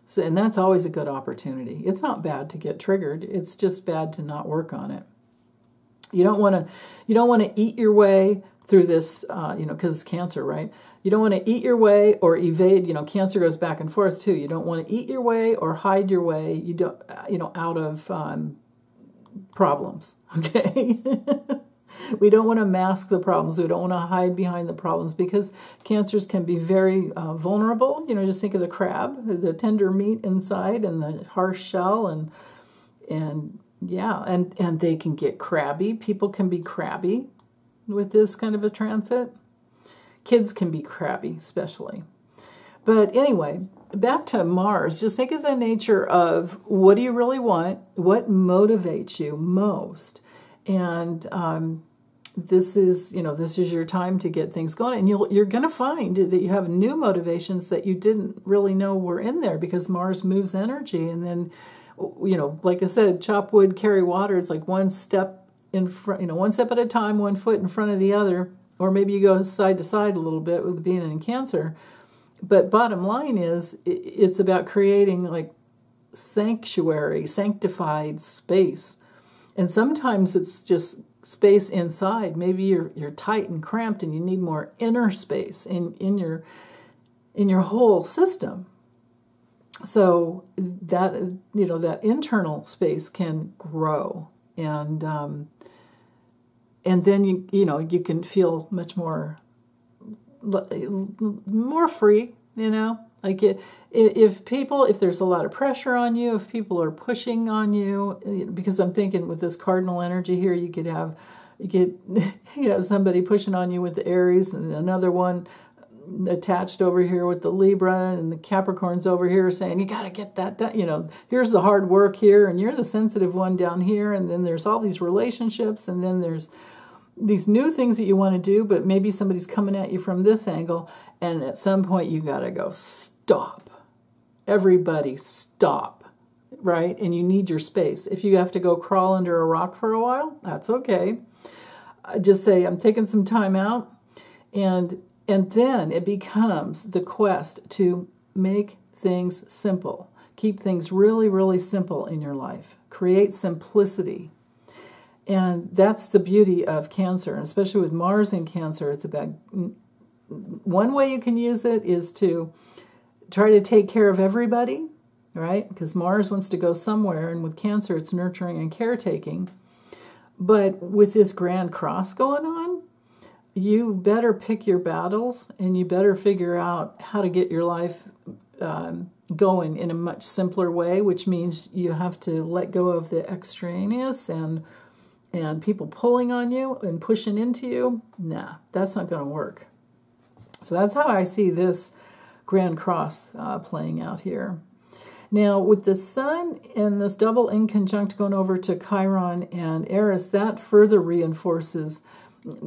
[SPEAKER 1] So, and that's always a good opportunity. It's not bad to get triggered. It's just bad to not work on it. You don't want to eat your way through this, because it's Cancer, right? You don't want to eat your way or evade. Cancer goes back and forth too. You don't want to eat your way or hide your way. You don't, out of problems. Okay. We don't want to mask the problems. We don't want to hide behind the problems, because Cancers can be very vulnerable. Just think of the crab, the tender meat inside and the harsh shell, and they can get crabby. People can be crabby with this kind of a transit. Kids can be crabby, especially. But anyway, back to Mars. Just think of the nature of, what do you really want? What motivates you most? And this is your time to get things going, and you're going to find that you have new motivations that you didn't really know were in there, because Mars moves energy. And then, like I said, chop wood, carry water. It's like one step in front, one step at a time, one foot in front of the other, or maybe you go side to side a little bit with being in Cancer. But bottom line is, it's about creating like sanctuary, sanctified space. And sometimes it's just space inside. Maybe you're tight and cramped and you need more inner space in your whole system. So that that internal space can grow, and then you can feel much more free. Like if there's a lot of pressure on you, if people are pushing on you, because I'm thinking with this cardinal energy here, you get somebody pushing on you with the Aries, and another one attached over here with the Libra, and the Capricorn's over here saying, you got to get that done. Here's the hard work here, and you're the sensitive one down here. And then there's all these relationships, and then there's these new things that you want to do, but maybe somebody's coming at you from this angle, and at some point you got to go, stop. Everybody stop, right? And you need your space. If you have to go crawl under a rock for a while, that's okay. Just say, I'm taking some time out, and then it becomes the quest to make things simple. Keep things really, really simple in your life. Create simplicity. And that's the beauty of Cancer, and especially with Mars in Cancer. It's about, one way you can use it is to try to take care of everybody, right? Because Mars wants to go somewhere, and with Cancer, it's nurturing and caretaking. But with this Grand Cross going on, you better pick your battles, and you better figure out how to get your life going in a much simpler way, which means you have to let go of the extraneous and people pulling on you and pushing into you. Nah, that's not going to work. So that's how I see this Grand Cross playing out here. Now, with the Sun and this double inconjunct going over to Chiron and Eris, that further reinforces.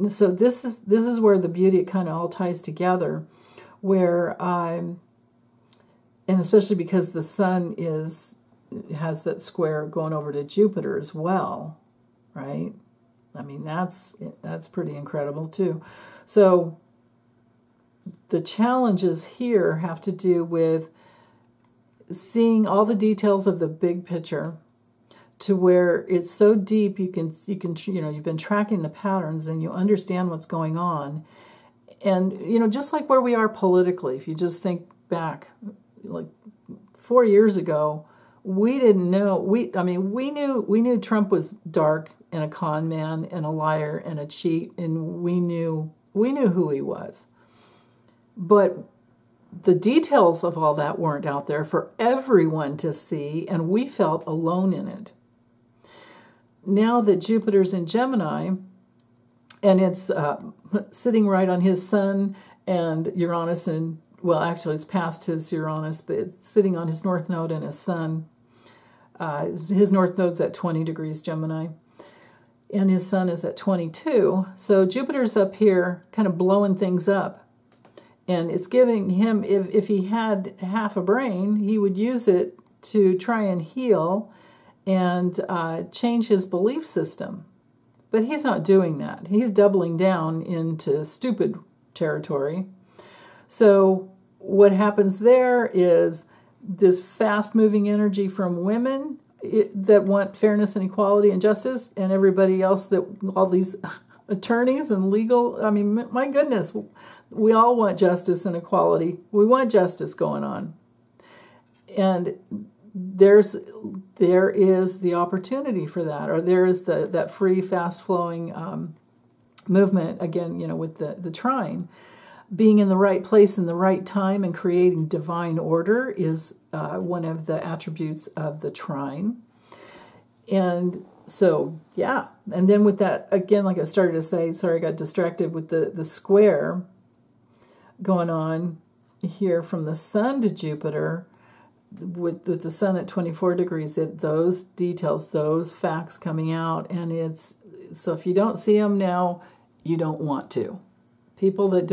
[SPEAKER 1] So this is where the beauty, it kind of all ties together, where and especially because the Sun has that square going over to Jupiter as well. Right? I mean, that's pretty incredible too. So the challenges here have to do with seeing all the details of the big picture, to where it's so deep you can you've been tracking the patterns and you understand what's going on. And just like where we are politically, if you just think back like 4 years ago, we didn't know. We knew Trump was dark and a con man and a liar and a cheat, and we knew who he was. But the details of all that weren't out there for everyone to see, and we felt alone in it. Now that Jupiter's in Gemini, and it's sitting right on his Sun and Uranus, and well, actually it's past his Uranus, but it's sitting on his North Node and his Sun. His North Node's at 20 degrees Gemini, and his Sun is at 22. So Jupiter's up here kind of blowing things up. And it's giving him, if he had half a brain, he would use it to try and heal and change his belief system. But he's not doing that. He's doubling down into stupid territory. So what happens there is this fast-moving energy from women that want fairness and equality and justice, and everybody else that all these attorneys and legal. I mean, my goodness, we all want justice and equality. We want justice going on. And there is the opportunity for that, or there is that free, fast-flowing movement, again, with the trine. Being in the right place in the right time and creating divine order is one of the attributes of the trine. And so, yeah. And then with that, again, like I started to say, sorry, I got distracted with the square going on here from the sun to Jupiter, with the sun at 24 degrees, those details, those facts coming out. And so if you don't see them now, you don't want to. People that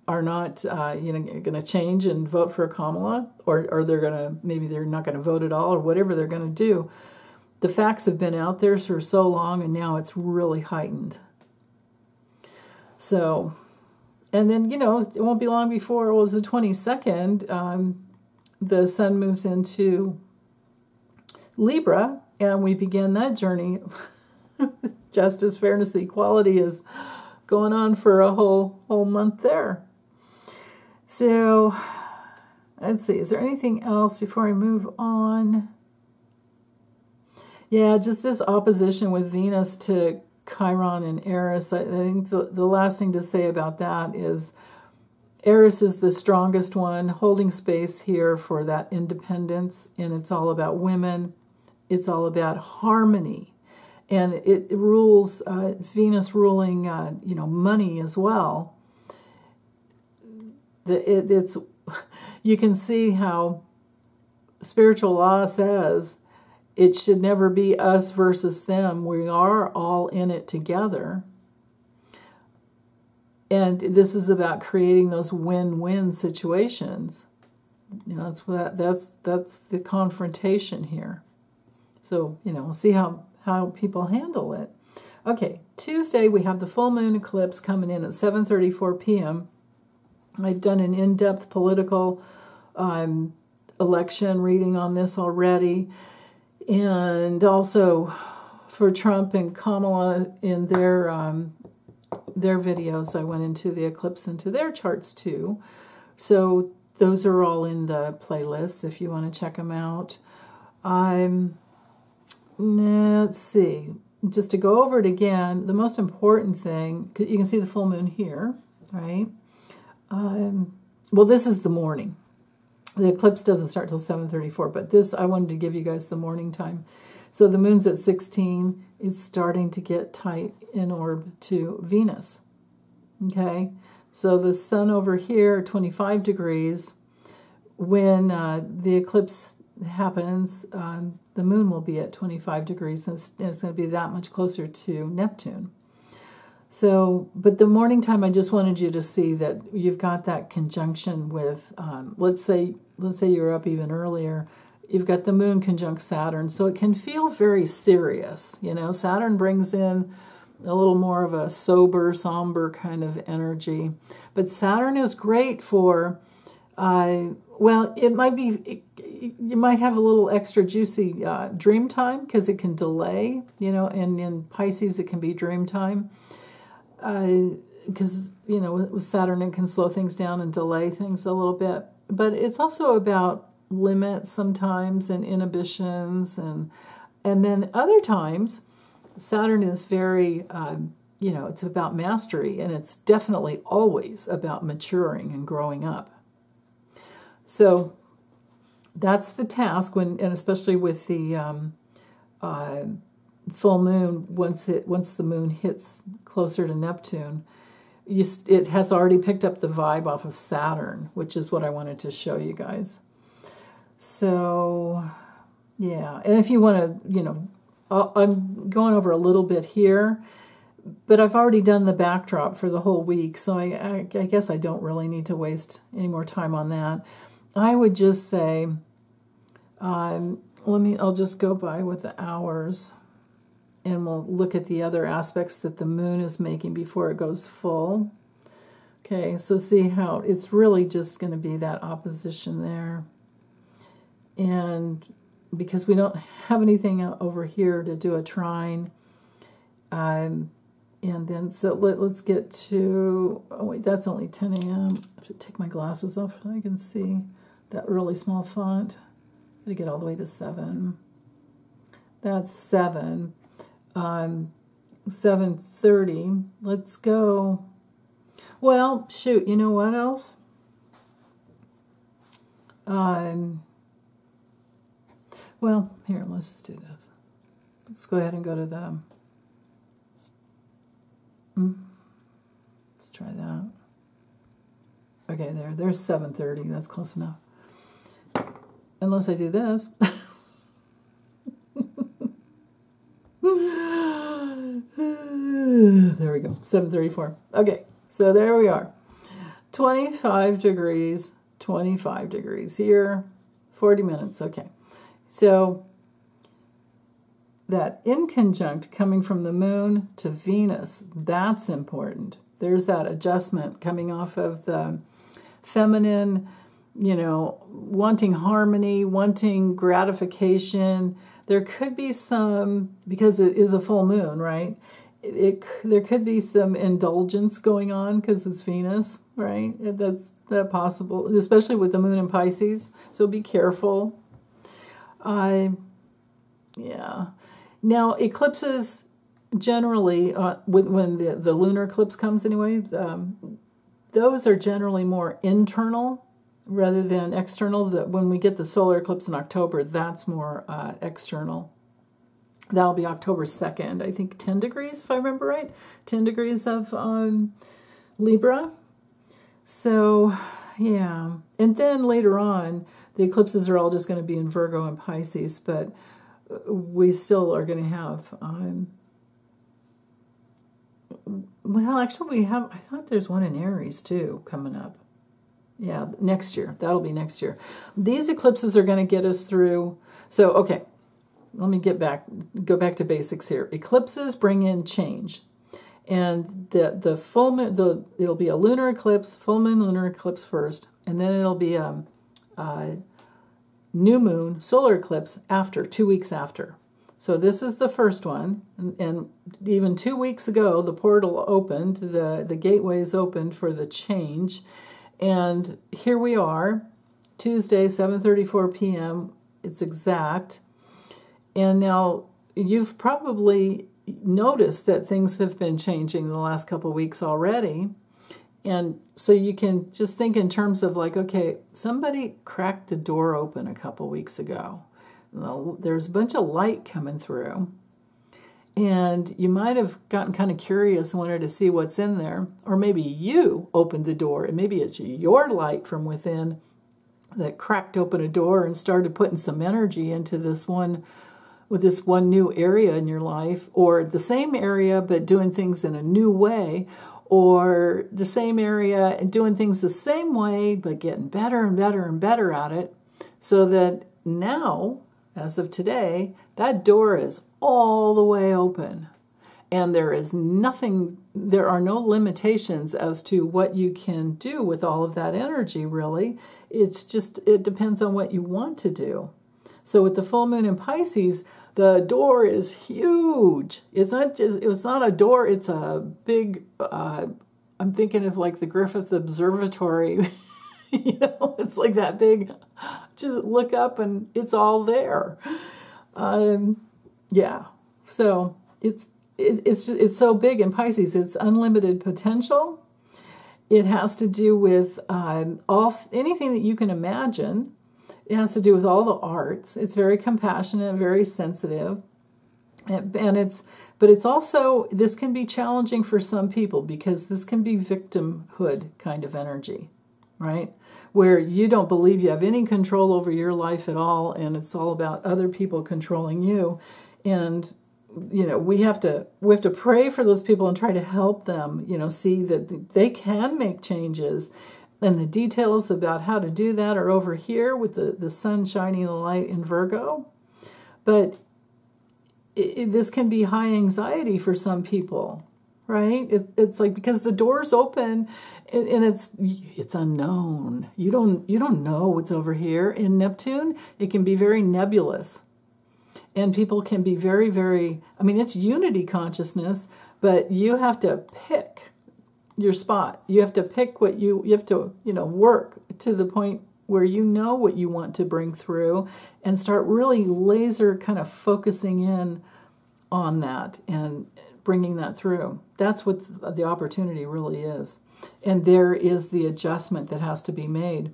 [SPEAKER 1] are not going to change and vote for Kamala, or maybe they're not going to vote at all, or whatever they're going to do. The facts have been out there for so long, and now it's really heightened. So, and then, it won't be long before, it was the 22nd, the sun moves into Libra, and we begin that journey. Justice, fairness, equality is going on for a whole month there. So, let's see, is there anything else before I move on? Yeah, just this opposition with Venus to Chiron and Eris. I think the last thing to say about that is Eris is the strongest one, holding space here for that independence, and it's all about women. It's all about harmony. And it rules, Venus ruling, money as well. You can see how spiritual law says it should never be us versus them. We are all in it together. And this is about creating those win-win situations. That's the confrontation here. So, we'll see how people handle it. Okay, Tuesday we have the full moon eclipse coming in at 7:34 p.m. I've done an in-depth political election reading on this already. And also for Trump and Kamala in their videos, I went into the eclipse into their charts too. So those are all in the playlist if you want to check them out. Let's see. Just to go over it again, the most important thing, you can see the full moon here, right? Well, this is the morning. The eclipse doesn't start till 7:34, but this, I wanted to give you guys the morning time. So the moon's at 16. It's starting to get tight in orb to Venus. Okay? So the sun over here, 25 degrees. When the eclipse happens, the moon will be at 25 degrees, and it's going to be that much closer to Neptune. So, but the morning time, I just wanted you to see that you've got that conjunction with, let's say you're up even earlier, you've got the moon conjunct Saturn, so it can feel very serious. Saturn brings in a little more of a sober, somber kind of energy. But Saturn is great for, it might be, you might have a little extra juicy dream time because it can delay, and in Pisces it can be dream time. Because, with Saturn it can slow things down and delay things a little bit. But it's also about limits sometimes and inhibitions. And then other times, Saturn is very, it's about mastery. And it's definitely always about maturing and growing up. So that's the task, and especially with the full moon, once the moon hits closer to Neptune, it has already picked up the vibe off of Saturn, which is what I wanted to show you guys. So, yeah, and if you want to, I'm going over a little bit here, but I've already done the backdrop for the whole week, so I guess I don't really need to waste any more time on that. I would just say, I'll just go by with the hours, and we'll look at the other aspects that the moon is making before it goes full. Okay, so see how it's really just going to be that opposition there. And because we don't have anything over here to do a trine, And then, so let's get to, oh wait, that's only 10 a.m. I have to take my glasses off so I can see that really small font. I gotta get all the way to 7. That's 7. 7:30. Let's go. Well, shoot, you know what else? Well, here, let's just do this. Let's go ahead and go to the... Let's try that. Okay, there's 7:30. That's close enough. Unless I do this. There we go. 7:34. Okay, so there we are. 25 degrees. 25 degrees here. 40 minutes. Okay. So that inconjunct coming from the moon to Venus, that's important. There's that adjustment coming off of the feminine, wanting harmony, wanting gratification. There could be some, because it is a full moon, right? There could be some indulgence going on because it's Venus, right? That's that possible, especially with the moon in Pisces. So be careful. Yeah. Now, eclipses generally, when the lunar eclipse comes anyway, those are generally more internal rather than external. When we get the solar eclipse in October, that's more external. That'll be October 2nd, I think 10 degrees, if I remember right. 10 degrees of Libra. So, yeah. And then later on, the eclipses are all just going to be in Virgo and Pisces, but we still are going to have... well, actually, I thought there's one in Aries, too, coming up. Yeah, next year. That'll be next year. These eclipses are going to get us through... So, okay, let me go back to basics here. Eclipses bring in change. And the full moon, it'll be a lunar eclipse, full moon lunar eclipse first, and then it'll be a new moon solar eclipse after, 2 weeks after. So this is the first one, and even 2 weeks ago, the portal opened, the gateways opened for the change, and here we are, Tuesday, 7:34 p.m., it's exact, and now you've probably noticed that things have been changing the last couple of weeks already, and so you can just think in terms of like, okay, somebody cracked the door open a couple weeks ago. There's a bunch of light coming through, and you might have gotten kind of curious and wanted to see what's in there, or maybe you opened the door, and maybe it's your light from within that cracked open a door and started putting some energy into this one new area in your life, or the same area but doing things in a new way, or the same area and doing things the same way but getting better and better and better at it, so that now, as of today, that door is all the way open. And there are no limitations as to what you can do with all of that energy, really. It depends on what you want to do. So with the full moon in Pisces, the door is huge. It's not a door, it's a big, I'm thinking of like the Griffith Observatory. It's like that big, just look up and it's all there. Yeah, so it's so big in Pisces. It's unlimited potential. It has to do with anything that you can imagine. It has to do with all the arts. It's very compassionate, very sensitive, but it's also, this can be challenging for some people because this can be victimhood kind of energy, right? Where you don't believe you have any control over your life at all, and it's all about other people controlling you. And we have to pray for those people and try to help them, see that they can make changes. And the details about how to do that are over here with the sun shining the light in Virgo. But this can be high anxiety for some people, right? It's like, because the door's open and it's unknown. You don't know what's over here. In Neptune, it can be very nebulous. And people can be very, very, it's unity consciousness, But you have to pick your spot. You have to pick what you have to, work to the point where you know what you want to bring through and start really laser kind of focusing in on that and bringing that through. That's what the opportunity really is. And there is the adjustment that has to be made.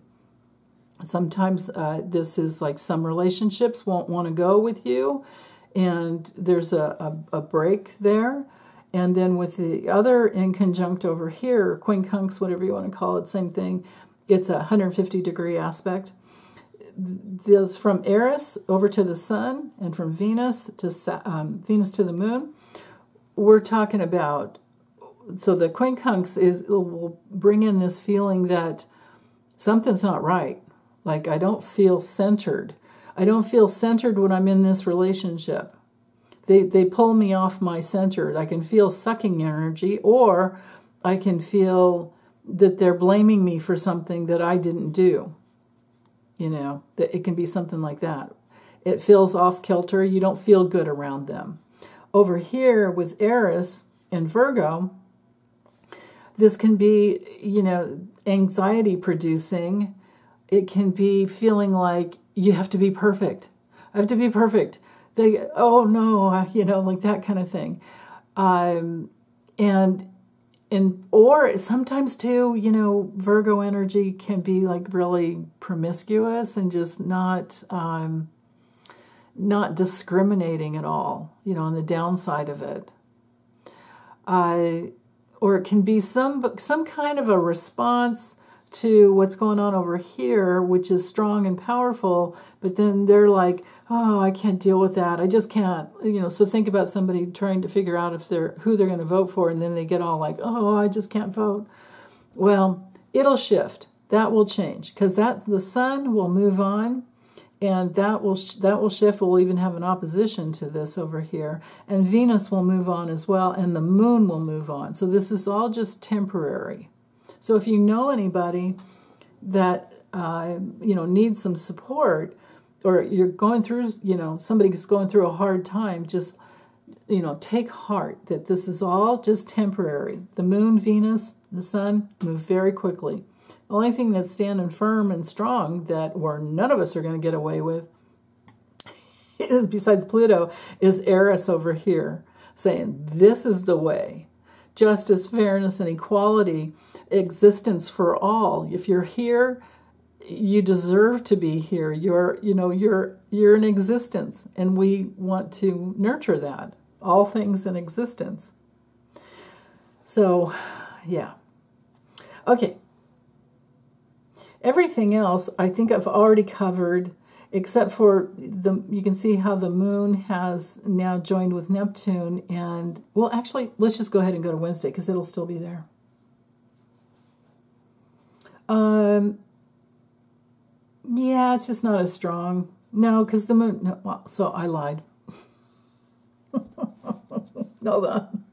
[SPEAKER 1] Sometimes this is like some relationships won't want to go with you, and there's a break there. And then with the other in conjunct over here, quincunx, whatever you want to call it, same thing, it's a 150-degree aspect. This from Eris over to the sun and from Venus to the moon. We're talking about, so the quincunx will bring in this feeling that something's not right. Like, I don't feel centered. I don't feel centered when I'm in this relationship. They pull me off my center. I can feel sucking energy, or I can feel that they're blaming me for something that I didn't do. That it can be something like that. It feels off kilter. You don't feel good around them. Over here with Eris and Virgo, this can be, anxiety producing. It can be feeling like you have to be perfect. I have to be perfect. Oh no, like that kind of thing. Or sometimes too, Virgo energy can be like really promiscuous and just not discriminating at all, on the downside of it. Or it can be some kind of a response to what's going on over here, which is strong and powerful, but then they're like, oh, I can't deal with that. I just can't, so think about somebody trying to figure out who they're going to vote for, and then they get all like, oh, I just can't vote. Well, it'll shift. That will change, because the sun will move on, and that will shift. We'll even have an opposition to this over here, and Venus will move on as well, and the moon will move on. So this is all just temporary. So if you know anybody that, needs some support, or you're going through, somebody's going through a hard time, just, take heart that this is all just temporary. The moon, Venus, the sun move very quickly. The only thing that's standing firm and strong where none of us are going to get away with is, besides Pluto, is Eris over here saying, this is the way. Justice, fairness, and equality, existence for all. If you're here, you deserve to be here. You're in existence, and we want to nurture that. All things in existence. So, yeah. Okay. Everything else I think I've already covered, except for you can see how the moon has now joined with Neptune, and, well, actually, let's just go ahead and go to Wednesday, because it'll still be there. Yeah, it's just not as strong. No, because the moon, no, well, so I lied. Hold on.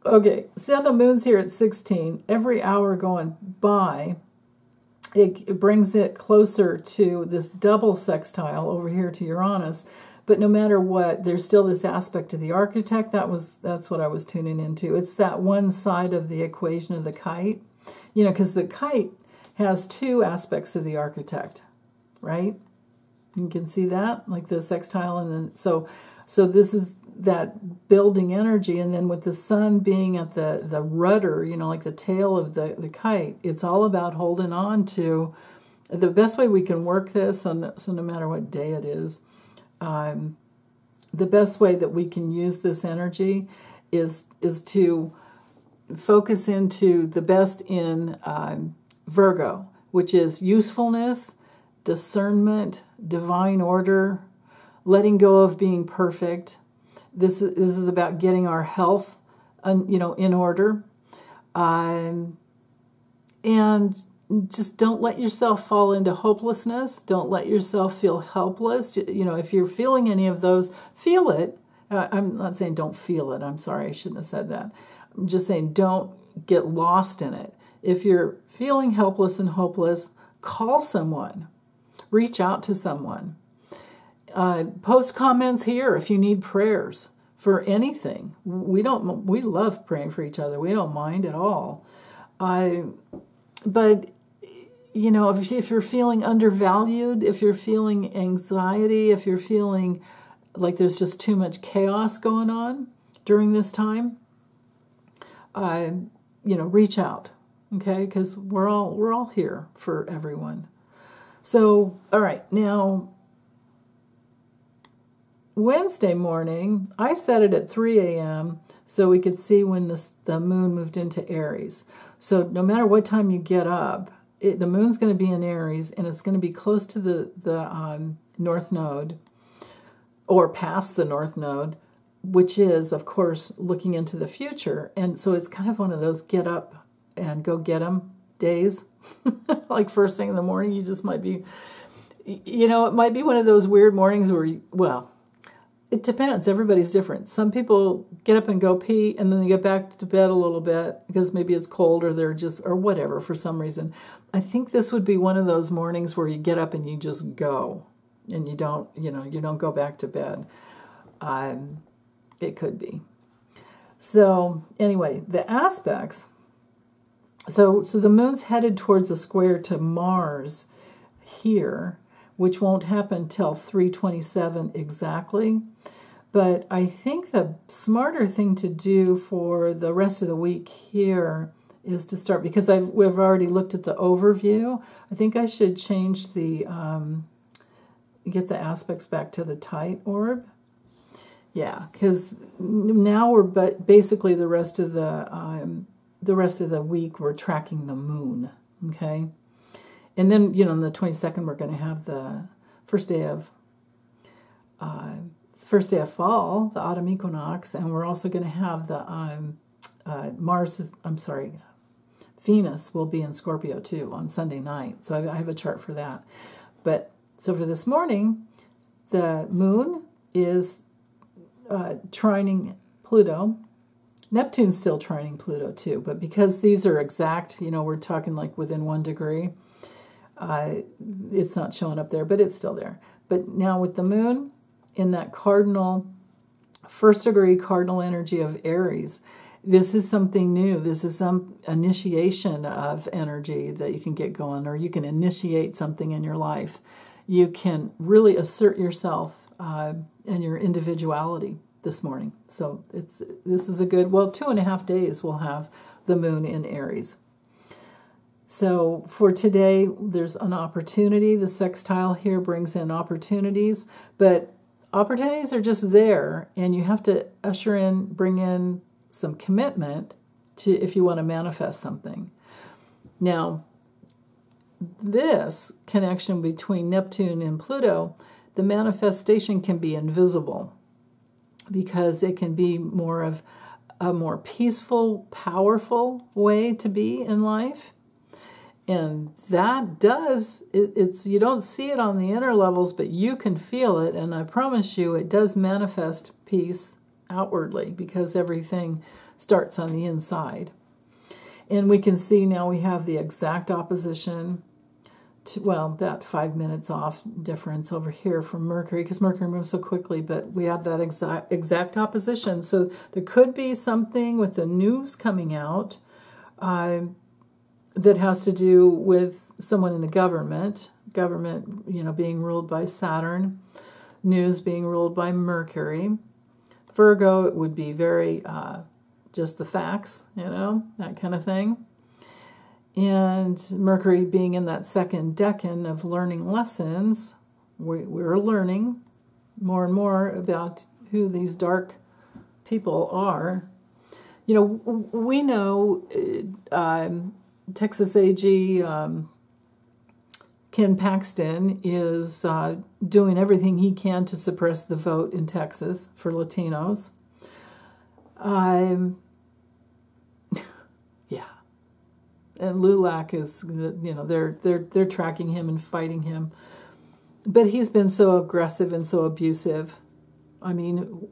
[SPEAKER 1] Okay, see how the moon's here at 16. Every hour going by, it brings it closer to this double sextile over here to Uranus. But no matter what, there's still this aspect to the architect. That's what I was tuning into. It's that one side of the equation of the kite. Because the kite has two aspects of the architect, right? You can see that, like the sextile, and then so this is that building energy, and then with the sun being at the rudder, like the tail of the kite, it's all about holding on to the best way we can work this. So no matter what day it is, the best way that we can use this energy is to focus into the best in Virgo, which is usefulness, discernment, divine order, letting go of being perfect. This is about getting our health, in order, and just don't let yourself fall into hopelessness. Don't let yourself feel helpless. If you're feeling any of those, feel it. I'm not saying don't feel it. I'm sorry, I shouldn't have said that. I'm just saying don't get lost in it. If you're feeling helpless and hopeless, call someone. Reach out to someone. Post comments here if you need prayers for anything. We love praying for each other. We don't mind at all. But you know, if you're feeling undervalued, if you're feeling anxiety, if you're feeling like there's just too much chaos going on during this time, you know, reach out, okay? Because we're all here for everyone. So, all right, now Wednesday morning, I set it at 3 a.m. so we could see when the moon moved into Aries. So no matter what time you get up, the moon's going to be in Aries, and it's going to be close to the North Node, or past the North Node, which is, of course, looking into the future. And so it's kind of one of those get up and go get 'em days. Like first thing in the morning, you just might be, you know, it might be one of those weird mornings where, well, it depends. Everybody's different. Some people get up and go pee, and then they get back to bed a little bit because maybe it's cold or they're just, or whatever, for some reason. I think this would be one of those mornings where you get up and you just go, and you don't, you know, you don't go back to bed. It could be. So anyway, the aspects. So the moon's headed towards a square to Mars here, which won't happen till 3:27 exactly. But I think the smarter thing to do for the rest of the week here is to start, because we've already looked at the overview. I think I should change the get the aspects back to the tight orb. Yeah, because now we're basically the rest of the week we're tracking the moon. Okay. And then, you know, on the 22nd, we're going to have the first day of fall, the autumn equinox, and we're also going to have the Venus will be in Scorpio too on Sunday night. So I have a chart for that. But so for this morning, the moon is trining Pluto. Neptune's still trining Pluto too, but because these are exact, you know, we're talking like within 1 degree. It's not showing up there, but it's still there. But now with the moon in that first degree cardinal energy of Aries, this is something new. This is some initiation of energy that you can get going, or you can initiate something in your life. You can really assert yourself and your individuality this morning. So this is a good, 2.5 days we'll have the moon in Aries. So for today, there's an opportunity. The sextile here brings in opportunities, but opportunities are just there, and you have to bring in some commitment if you want to manifest something. Now, this connection between Neptune and Pluto, the manifestation can be invisible because it can be more of a more peaceful, powerful way to be in life. And that it's you don't see it on the inner levels, but you can feel it. And I promise you, it does manifest peace outwardly because everything starts on the inside. And we can see now we have the exact opposition to, about 5 minutes off difference over here from Mercury, because Mercury moves so quickly, but we have that exact opposition. So there could be something with the news coming out that has to do with someone in the government, you know, being ruled by Saturn, news being ruled by Mercury. Virgo, it would be very just the facts, you know, that kind of thing. And Mercury being in that second decan of learning lessons, we're learning more and more about who these dark people are. You know, we know Texas AG Ken Paxton is doing everything he can to suppress the vote in Texas for Latinos. Yeah, and LULAC is, you know, they're tracking him and fighting him, but he's been so aggressive and so abusive. I mean,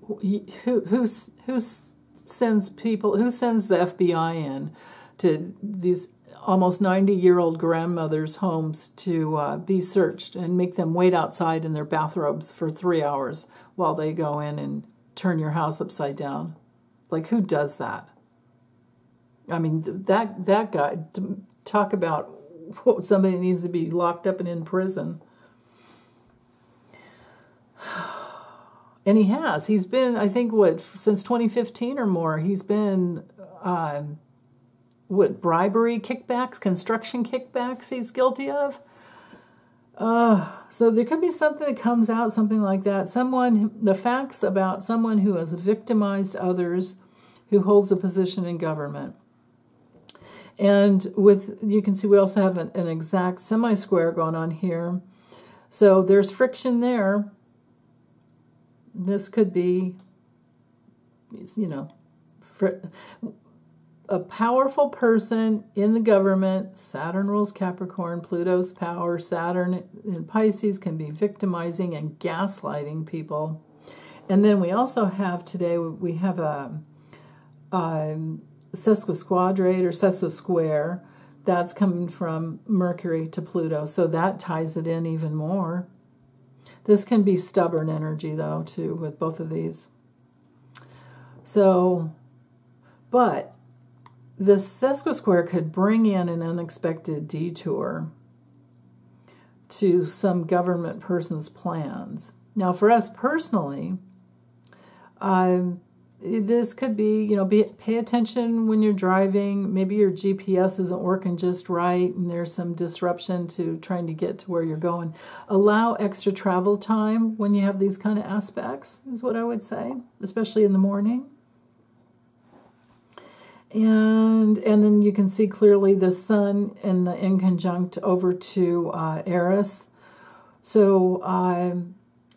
[SPEAKER 1] who sends people? Who sends the FBI in to these almost 90-year-old grandmothers' homes to be searched and make them wait outside in their bathrobes for 3 hours while they go in and turn your house upside down. Like, who does that? I mean, that guy, talk about somebody needs to be locked up and in prison. And he has. He's been, I think, since 2015 or more, he's been, bribery kickbacks, construction kickbacks he's guilty of. So there could be something that comes out, something like that. The facts about someone who has victimized others, who holds a position in government. And you can see we also have an exact semi-square going on here. So there's friction there. This could be, a powerful person in the government. Saturn rules Capricorn, Pluto's power. Saturn in Pisces can be victimizing and gaslighting people. And then we also have today, we have a sesquisquadrate or sesquisquare. That's coming from Mercury to Pluto, so that ties it in even more. This can be stubborn energy, though, too, with both of these. So, but the sesquisquare could bring in an unexpected detour to some government person's plans. Now, for us personally, this could be, pay attention when you're driving. Maybe your GPS isn't working just right and there's some disruption to trying to get to where you're going. Allow extra travel time when you have these kind of aspects, is what I would say, especially in the morning. And then you can see clearly the sun and the inconjunct over to Eris. So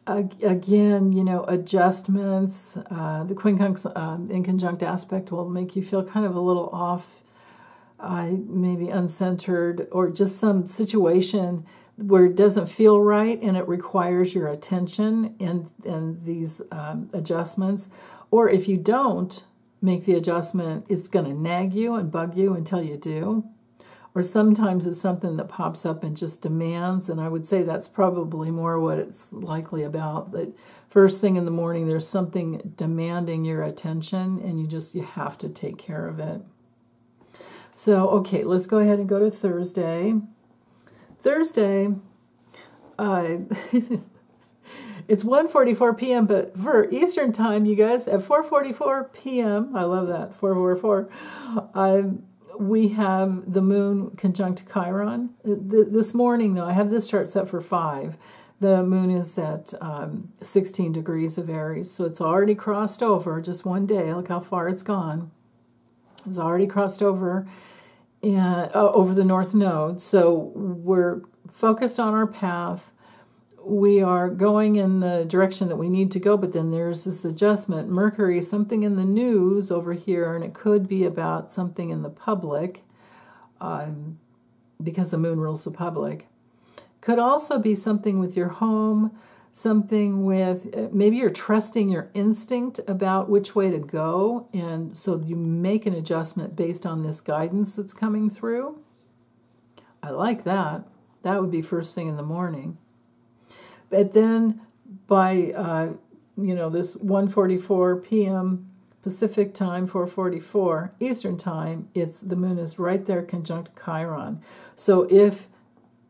[SPEAKER 1] again, adjustments. The quincunx inconjunct aspect will make you feel kind of a little off, maybe uncentered, or just some situation where it doesn't feel right and it requires your attention and these adjustments. Or if you don't make the adjustment, it's going to nag you and bug you until you do. Or sometimes it's something that pops up and just demands, and I would say that's probably more what it's likely about. That first thing in the morning, there's something demanding your attention, and you have to take care of it. So, okay, let's go ahead and go to Thursday. Thursday, it's 1:44 p.m., but for Eastern time, you guys, at 4:44 p.m., I love that, 444, we have the moon conjunct Chiron. This morning, though, I have this chart set for 5. The moon is at 16 degrees of Aries, so it's already crossed over just one day. Look how far it's gone. It's already crossed over and over the North Node, so we're focused on our path. We are going in the direction that we need to go, but then there's this adjustment. Mercury, something in the news over here, and it could be about something in the public, because the moon rules the public. Could also be something with your home, something with, maybe you're trusting your instinct about which way to go, and so you make an adjustment based on this guidance that's coming through. I like that. That would be first thing in the morning. But then by, this 1:44 p.m. Pacific time, 4:44 Eastern time, the moon is right there conjunct Chiron. So if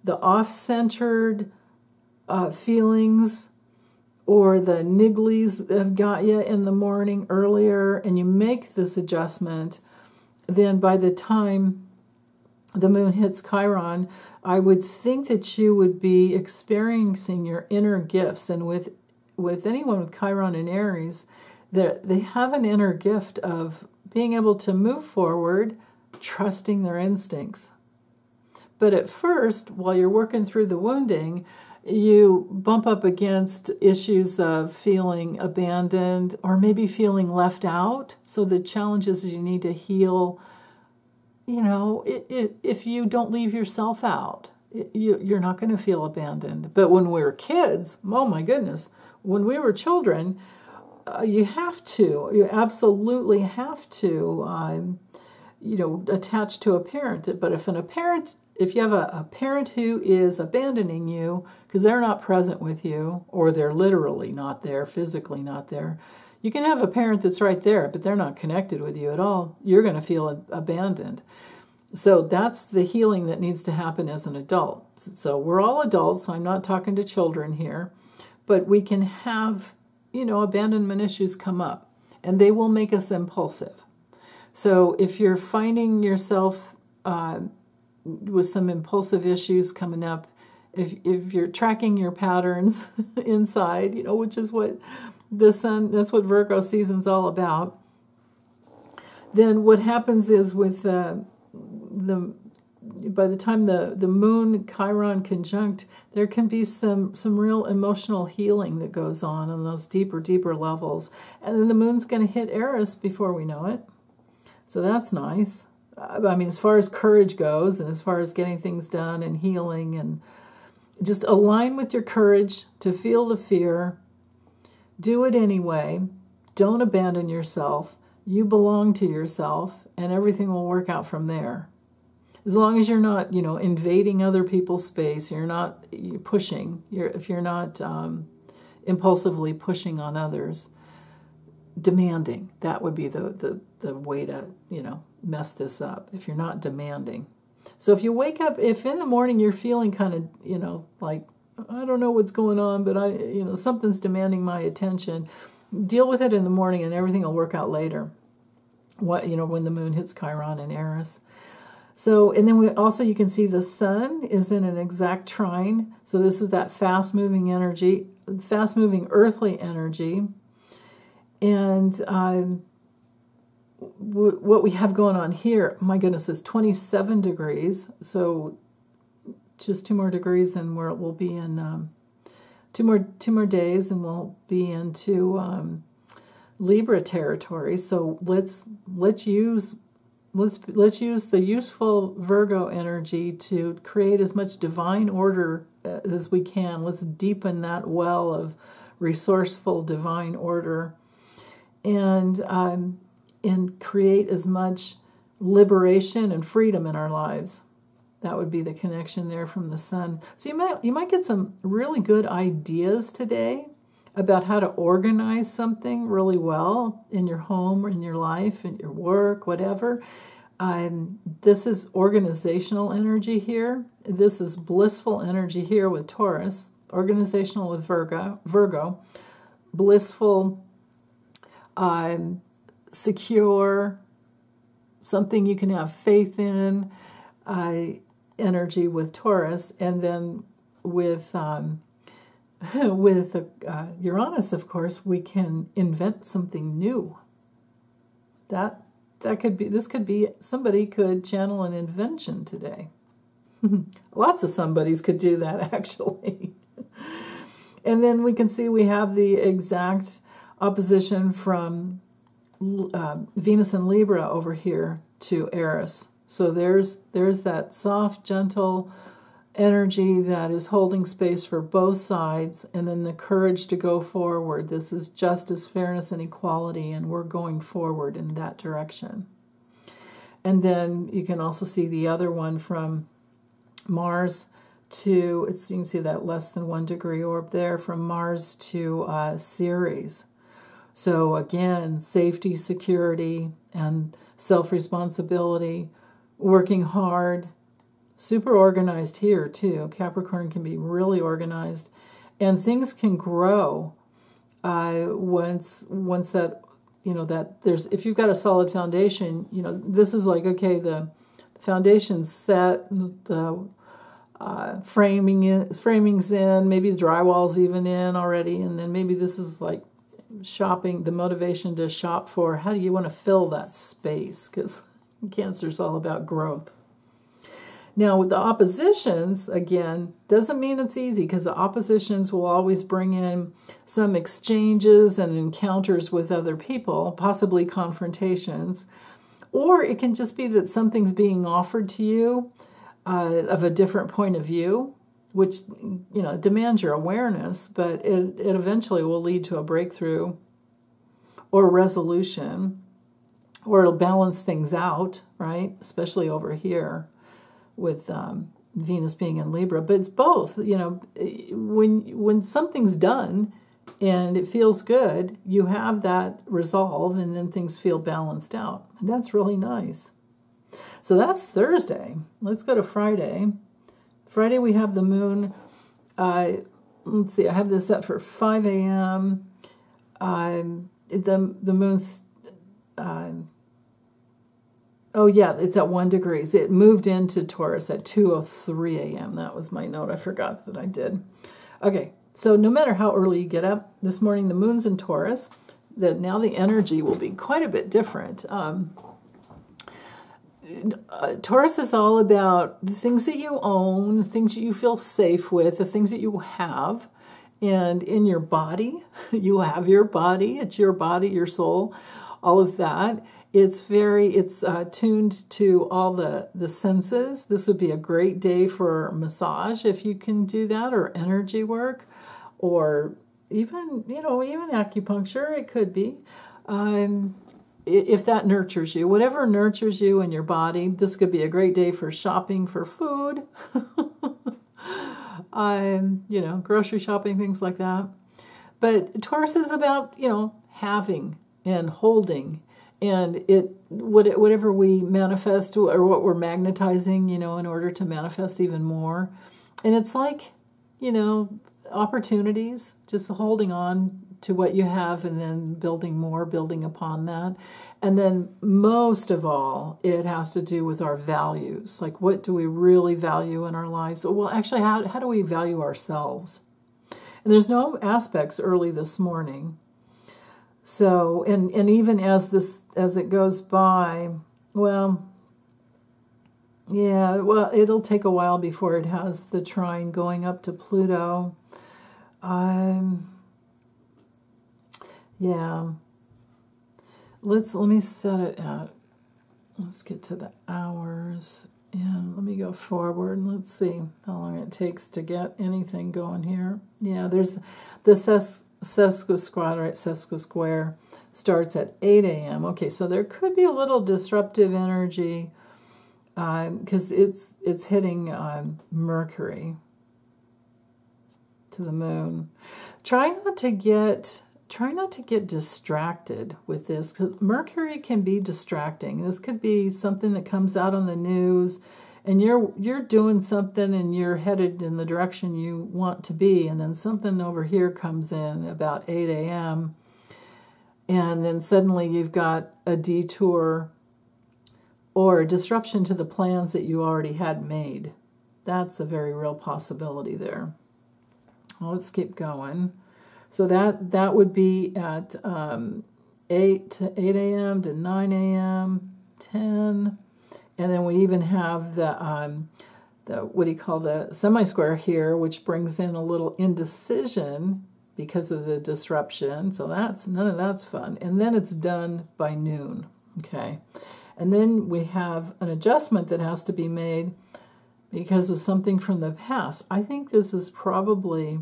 [SPEAKER 1] the off-centered feelings or the nigglies have got you in the morning earlier and you make this adjustment, then by the time the moon hits Chiron, I would think that you would be experiencing your inner gifts. And with anyone with Chiron and Aries, they have an inner gift of being able to move forward, trusting their instincts. But at first, while you're working through the wounding, you bump up against issues of feeling abandoned or maybe feeling left out. So the challenge is you need to heal. If you don't leave yourself out, you're not going to feel abandoned. But when we were kids, oh my goodness, when we were children, you absolutely have to, attach to a parent. But if you have a parent who is abandoning you because they're not present with you, or they're literally not there, physically not there, You can have a parent that's right there, but they're not connected with you at all. You're going to feel abandoned. So that's the healing that needs to happen as an adult. So we're all adults. I'm not talking to children here. But we can have, abandonment issues come up. And they will make us impulsive. So if you're finding yourself with some impulsive issues coming up, if you're tracking your patterns inside, which is what the sun, that's what Virgo season's all about, then what happens is with by the time the moon Chiron conjunct, there can be some real emotional healing that goes on those deeper levels. And then the moon's going to hit Eris before we know it. So that's nice. I mean, as far as courage goes and as far as getting things done and healing, and just align with your courage to feel the fear. Do it anyway. Don't abandon yourself. You belong to yourself, and everything will work out from there. As long as you're not, invading other people's space, you're pushing. If you're not impulsively pushing on others, demanding. That would be the way to, mess this up, if you're not demanding. So if you wake up, if in the morning you're feeling kind of, like, I don't know what's going on, but something's demanding my attention, deal with it in the morning and everything will work out later. When the moon hits Chiron and Eris. So, and then you can see the sun is in an exact trine. So this is that fast-moving energy, fast-moving earthly energy. And what we have going on here, my goodness, is 27 degrees. So just 2 more degrees and we'll be in two more days and we'll be into Libra territory. So let's use the useful Virgo energy to create as much divine order as we can. Let's deepen that well of resourceful divine order, and create as much liberation and freedom in our lives. That would be the connection there from the sun. So you might get some really good ideas today about how to organize something really well in your home or in your life, in your work, whatever. This is organizational energy here. This is blissful energy here with Taurus. Organizational with Virgo. Blissful, secure, something you can have faith in, energy with Taurus. And then with Uranus, of course, we can invent something new. Somebody could channel an invention today. Lots of somebodies could do that, actually. And then we can see we have the exact opposition from Venus and Libra over here to Eris. So there's that soft, gentle energy that is holding space for both sides, and then the courage to go forward. This is justice, fairness, and equality, and we're going forward in that direction. And then you can also see the other one from Mars to, you can see that less than 1 degree orb there, from Mars to Ceres. So again, safety, security, and self-responsibility, working hard, super organized here too. Capricorn can be really organized, and things can grow once that that there's, if you've got a solid foundation, this is like, okay, the foundation's set, the framing's in, maybe the drywall's even in already, and then maybe this is like shopping, the motivation to shop for how do you want to fill that space, because Cancer's all about growth. Now, with the oppositions, again, doesn't mean it's easy, because the oppositions will always bring in some exchanges and encounters with other people, possibly confrontations. Or it can just be that something's being offered to you of a different point of view, which demands your awareness, but it eventually will lead to a breakthrough or a resolution, or it'll balance things out, right? Especially over here with Venus being in Libra. But it's both. When something's done, and it feels good, you have that resolve, and then things feel balanced out. And that's really nice. So that's Thursday. Let's go to Friday. Friday we have the moon. Let's see, I have this set for 5 a.m. The moon's... oh yeah, it's at 1 degree. It moved into Taurus at 2:03 a.m. That was my note. I forgot that I did. Okay, so no matter how early you get up, this morning the moon's in Taurus. Now the energy will be quite a bit different. Taurus is all about the things that you own, the things that you feel safe with, the things that you have. And in your body, you have your body. It's your body, your soul, all of that. It's tuned to all the senses. This would be a great day for massage if you can do that, or energy work, or even acupuncture. It could be. If that nurtures you, whatever nurtures you in your body, this could be a great day for shopping for food, grocery shopping, things like that. But Taurus is about, having and holding, and whatever we manifest or what we're magnetizing, in order to manifest even more. And it's like, opportunities, just holding on to what you have and then building more, building upon that. And then most of all, it has to do with our values. Like, what do we really value in our lives? Well, actually, how do we value ourselves? And there's no aspects early this morning. So, and even as it goes by, it'll take a while before it has the trine going up to Pluto. Let me set it at, let's get to the hours, and let me go forward, and let's see how long it takes to get anything going here. Yeah, there's the sesquisquare starts at 8 a.m. Okay, so there could be a little disruptive energy because it's hitting Mercury to the moon. Try not to get distracted with this, because Mercury can be distracting. This could be something that comes out on the news, and you're doing something and you're headed in the direction you want to be, and then something over here comes in about 8 a.m., and then suddenly you've got a detour or a disruption to the plans that you already had made. That's a very real possibility there. Well, let's keep going. So that would be at 8 a.m. to 9 a.m., 10, and then we even have the semi-square here, which brings in a little indecision because of the disruption. So none of that's fun. And then it's done by noon. Okay, and then we have an adjustment that has to be made because of something from the past. I think this is probably.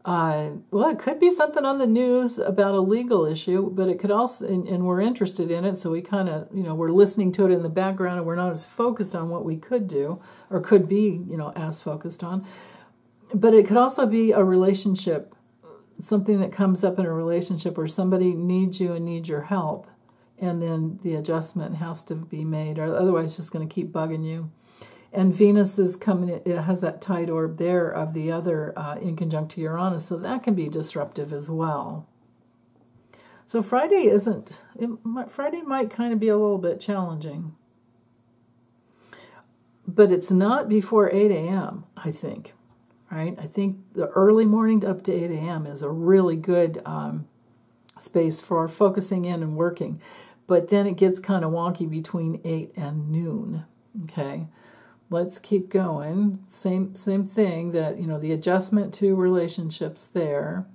[SPEAKER 1] It could be something on the news about a legal issue, but it could also, and we're interested in it, so we kind of, we're listening to it in the background, and we're not as focused on what we could do, or could be, as focused on. But it could also be a relationship, something that comes up in a relationship where somebody needs you and needs your help, and then the adjustment has to be made, or otherwise it's just going to keep bugging you. And Venus is coming, it has that tight orb there of the other in conjunct to Uranus, so that can be disruptive as well. So Friday might kind of be a little bit challenging. But it's not before 8 a.m., I think, right? I think the early morning up to 8 a.m. is a really good space for focusing in and working. But then it gets kind of wonky between 8 and noon, okay? Let's keep going. Same thing, that, the adjustment to relationships there.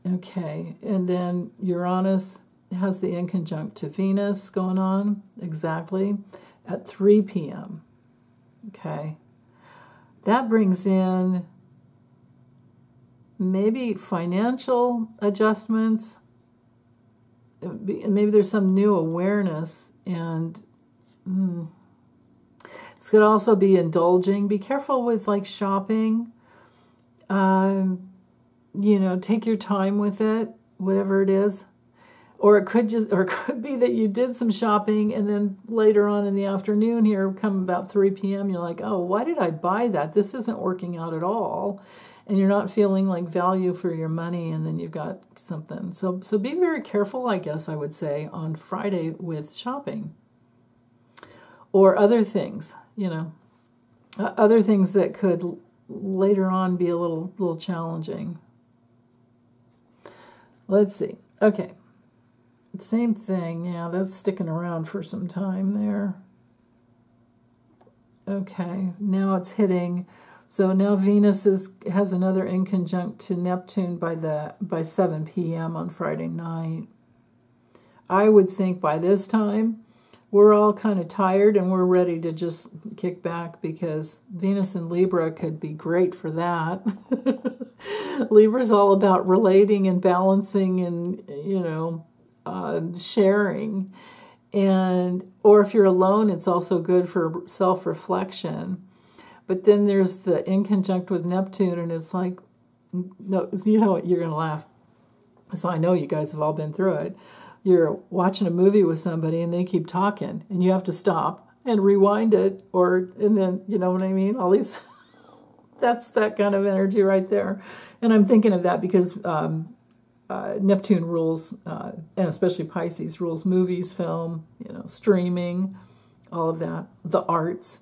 [SPEAKER 1] Okay, and then Uranus has the inconjunct to Venus going on exactly at 3 p.m. Okay, that brings in maybe financial adjustments. Maybe there's some new awareness, and this could also be indulging. Be careful with shopping. You know, take your time with it, whatever it is. Or it could be that you did some shopping and then later on in the afternoon here, come about 3 p.m., you're like, oh, why did I buy that? This isn't working out at all. And you're not feeling like value for your money, and then you've got something. So be very careful, I guess I would say, on Friday with shopping. Or other things, you know, other things that could later on be a little challenging. Let's see. Okay. Same thing. Yeah, that's sticking around for some time there. Okay. Now it's hitting. So now Venus has another inconjunct to Neptune by 7 p.m. on Friday night. I would think by this time we're all kind of tired and we're ready to just kick back, because Venus in Libra could be great for that. Libra's all about relating and balancing and, you know, sharing. Or if you're alone, it's also good for self-reflection. But then there's the inconjunct with Neptune, and it's like, no, you know what, you're going to laugh. So I know you guys have all been through it. You're watching a movie with somebody and they keep talking, and you have to stop and rewind it, and then, you know what I mean? All these, that's that kind of energy right there. And I'm thinking of that because Neptune rules, and especially Pisces rules movies, film, you know, streaming, all of that, the arts.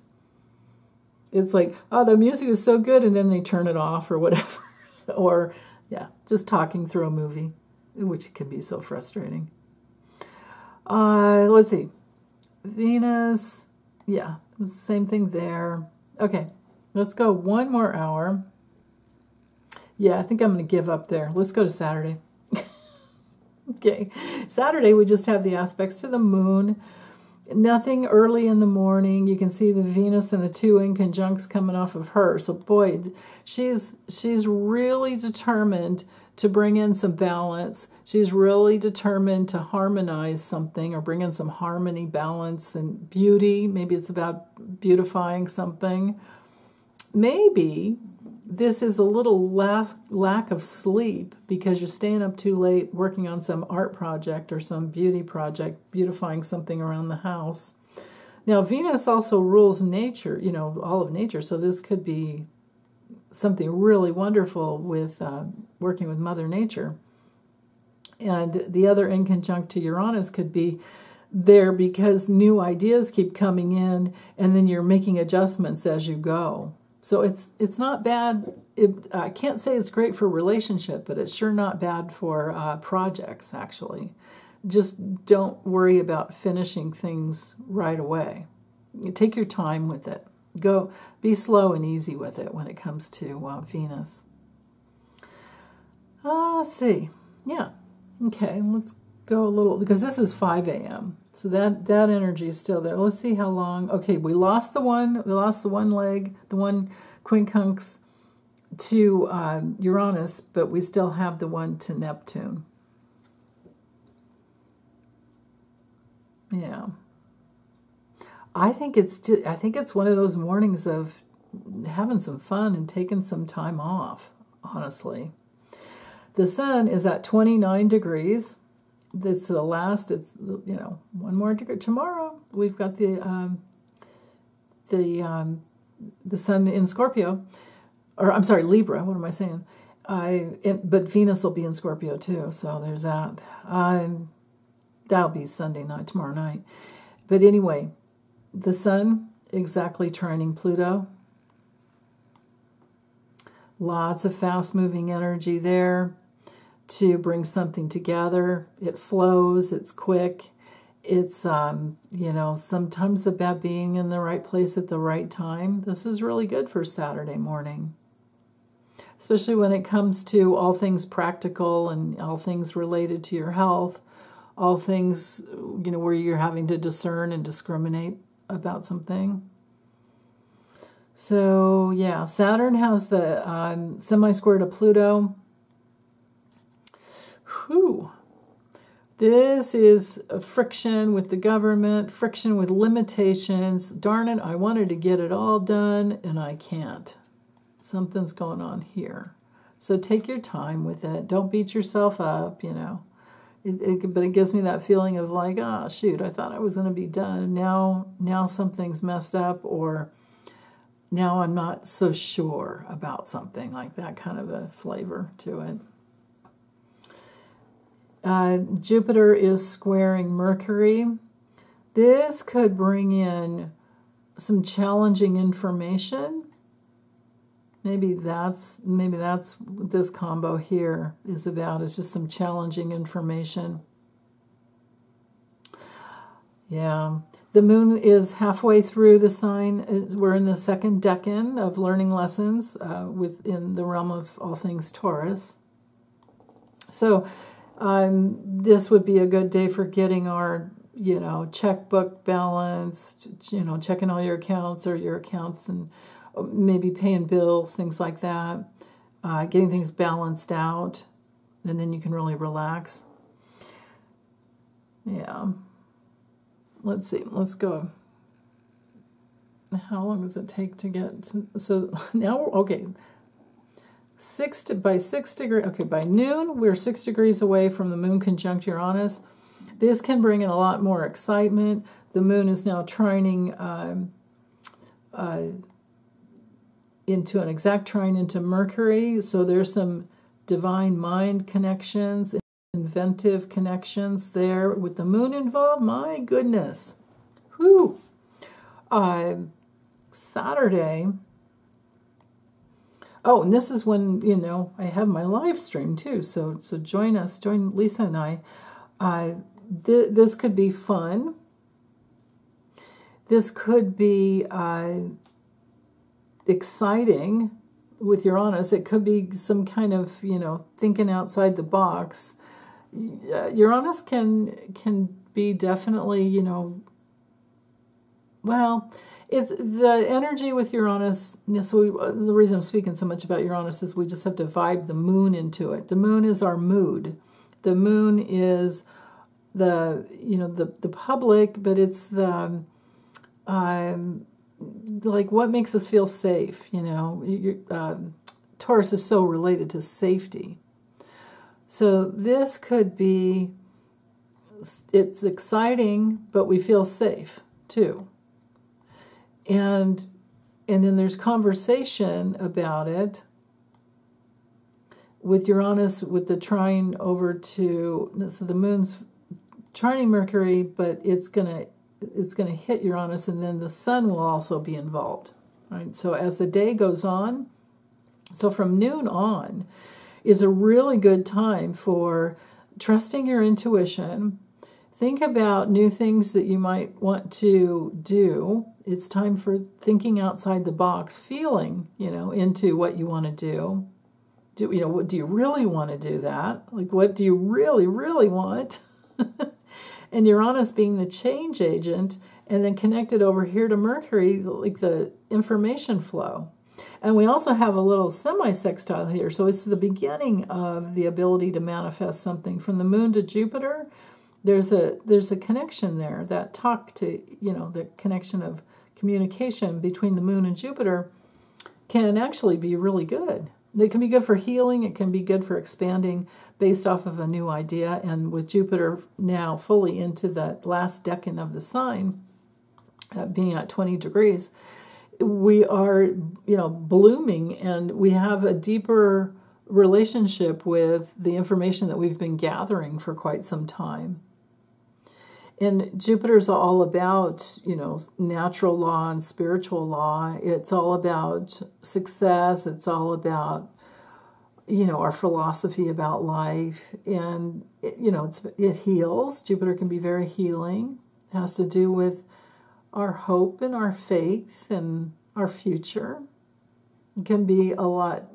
[SPEAKER 1] It's like, oh, the music is so good, and then they turn it off or whatever. Or, yeah, just talking through a movie, which can be so frustrating. Let's see. Venus, yeah, same thing there. Okay, let's go one more hour. Yeah, I think I'm going to give up there. Let's go to Saturday. Okay, Saturday we just have the aspects to the moon. Nothing early in the morning. You can see the Venus and the two inconjuncts coming off of her. So boy, she's really determined to bring in some balance. She's really determined to harmonize something or bring in some harmony, balance, and beauty. Maybe it's about beautifying something. Maybe this is a little lack of sleep because you're staying up too late working on some art project or some beauty project, beautifying something around the house. Now, Venus also rules nature, you know, all of nature, so this could be something really wonderful with working with Mother Nature. And the other inconjunct to Uranus could be there because new ideas keep coming in, and then you're making adjustments as you go. So it's not bad. I can't say it's great for relationship, but it's sure not bad for projects, actually. Just don't worry about finishing things right away. Take your time with it. Go, be slow and easy with it when it comes to Venus. Let's see. Yeah. Okay, let's go a little, because this is 5 a.m. So that energy is still there. Let's see how long. Okay, we lost the one leg, the one quincunx to Uranus, but we still have the one to Neptune. Yeah. I think it's one of those mornings of having some fun and taking some time off, honestly. The sun is at 29 degrees. It's the last, it's, you know, one more degree. Tomorrow we've got the sun in Scorpio, or I'm sorry, Libra, what am I saying? But Venus will be in Scorpio too, so there's that. That'll be Sunday night, tomorrow night. But anyway, the sun exactly trining Pluto. Lots of fast-moving energy there to bring something together. It flows, it's quick. It's, you know, sometimes about being in the right place at the right time. This is really good for Saturday morning, especially when it comes to all things practical and all things related to your health, all things, you know, where you're having to discern and discriminate about something. So, yeah, Saturn has the semi-square to Pluto. Whew. This is a friction with the government, friction with limitations. Darn it, I wanted to get it all done, and I can't. Something's going on here. So take your time with it. Don't beat yourself up, you know. But it gives me that feeling of like, oh, shoot, I thought I was going to be done. And now something's messed up, or now I'm not so sure about something, like that kind of a flavor to it. Jupiter is squaring Mercury. This could bring in some challenging information. Maybe that's what this combo here is about, is just some challenging information. Yeah. The moon is halfway through the sign. We're in the second decan of learning lessons within the realm of all things Taurus. So this would be a good day for getting our, you know, checkbook balanced, you know, checking all your accounts or your accounts, and maybe paying bills, things like that, getting things balanced out, and then you can really relax. Yeah. Let's see. Let's go. How long does it take to get to, so now, okay, by 6 degrees, okay, by noon, we're 6 degrees away from the moon conjunct Uranus. This can bring in a lot more excitement. The moon is now trining into an exact trine into Mercury, so there's some divine mind connections, inventive connections there with the moon involved. My goodness. Whew. Saturday. Oh, and this is when, you know, I have my live stream too, so join us, join Lisa and I. This could be fun. This could be exciting with Uranus. It could be some kind of, you know, thinking outside the box. Uranus can be definitely, you know, well, it's the energy with Uranus. So the reason I'm speaking so much about Uranus is we just have to vibe the moon into it. The moon is our mood. The moon is the, you know, the public, but it's the like what makes us feel safe, you know. Taurus is so related to safety. So this could be, it's exciting, but we feel safe too. And then there's conversation about it with Uranus, with the trine over to, so the moon's trining Mercury, but it's gonna hit Uranus, and then the sun will also be involved, right? So as the day goes on, so from noon on is a really good time for trusting your intuition. Think about new things that you might want to do. It's time for thinking outside the box, feeling, you know, into what you want to do. Do you really want to do that? Like, what do you really, really want? And Uranus being the change agent, and then connected over here to Mercury, like the information flow. And we also have a little semi-sextile here, so it's the beginning of the ability to manifest something. From the moon to Jupiter, there's a connection there, that talk to, you know, the connection of communication between the moon and Jupiter can actually be really good. It can be good for healing. It can be good for expanding based off of a new idea. And with Jupiter now fully into the last decan of the sign, being at 20 degrees, we are, you know, blooming, and we have a deeper relationship with the information that we've been gathering for quite some time. And Jupiter's all about, you know, natural law and spiritual law. It's all about success. It's all about, you know, our philosophy about life. And, you know, it heals. Jupiter can be very healing. It has to do with our hope and our faith and our future. It can be a lot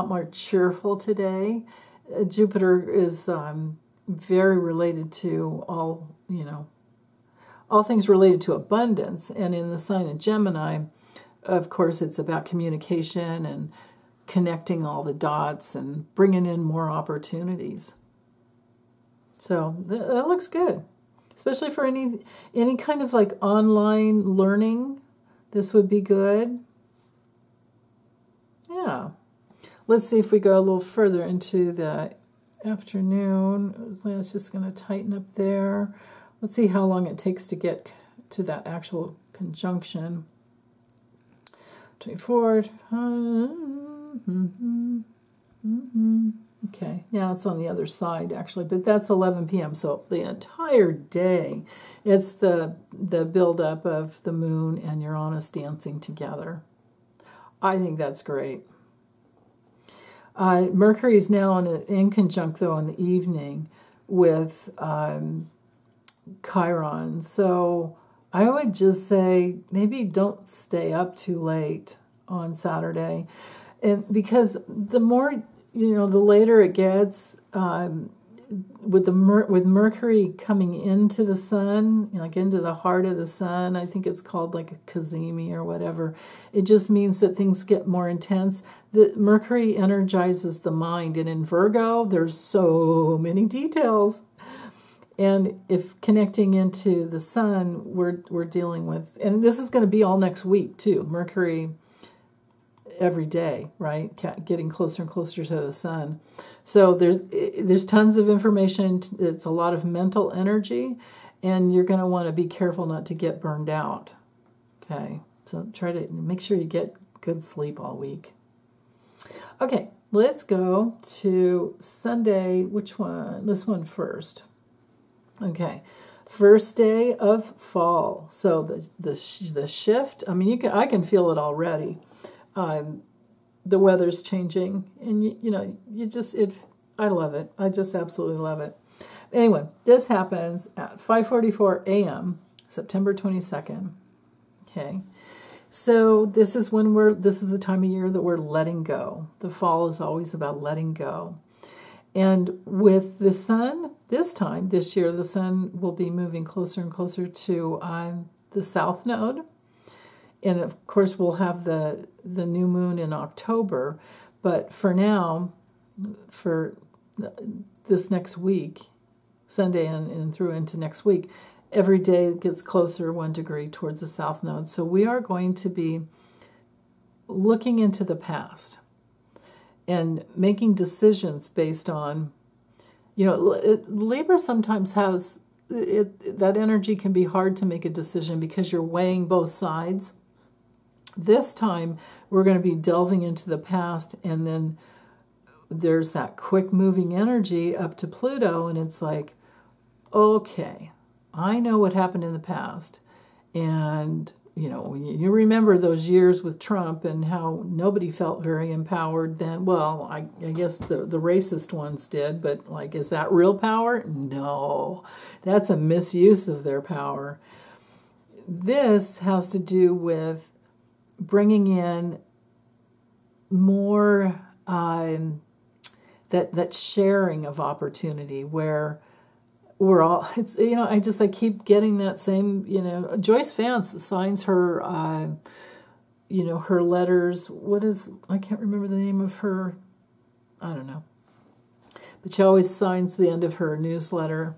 [SPEAKER 1] more cheerful today. Jupiter is very related to all things related to abundance. And in the sign of Gemini, of course, it's about communication and connecting all the dots and bringing in more opportunities. So that looks good, especially for any kind of like online learning. This would be good. Yeah. Let's see if we go a little further into the afternoon. It's just going to tighten up there. Let's see how long it takes to get to that actual conjunction. 24. Okay, yeah, it's on the other side actually, but that's 11 p.m. So the entire day, it's the buildup of the moon and Uranus dancing together. I think that's great. Mercury is now in conjunct, though, in the evening with Chiron. So I would just say maybe don't stay up too late on Saturday. And because the more, the later it gets, with Mercury coming into the sun, like into the heart of the sun, I think it's called like a cazimi or whatever. It just means that things get more intense. The Mercury energizes the mind, and in Virgo, there's so many details. And if connecting into the sun, we're dealing with, and this is going to be all next week too. Mercury every day, right? Getting closer and closer to the sun. So there's tons of information. It's a lot of mental energy, and you're going to want to be careful not to get burned out. Okay, so try to make sure you get good sleep all week. Okay, let's go to Sunday. Which one? This one first. Okay, first day of fall. So the shift. I mean, I can feel it already. The weather's changing, and I love it. I just absolutely love it. Anyway, this happens at 5:44 a.m., September 22nd. Okay, so this is the time of year that we're letting go. The fall is always about letting go. And with the sun, this year, the sun will be moving closer and closer to the south node. And of course, we'll have the new moon in October. But for now, for this next week, Sunday and through into next week, every day it gets closer 1 degree towards the south node. So we are going to be looking into the past and making decisions based on, Libra sometimes has, that energy can be hard to make a decision because you're weighing both sides. This time, we're going to be delving into the past, and then there's that quick moving energy up to Pluto, and it's like, okay, I know what happened in the past. And, you remember those years with Trump and how nobody felt very empowered then. Well, I guess the racist ones did, but, is that real power? No, that's a misuse of their power. This has to do with bringing in more that sharing of opportunity where we're all, it's, I keep getting that same, Joyce Vance signs her, her letters. I can't remember the name of her, I don't know. But she always signs the end of her newsletter.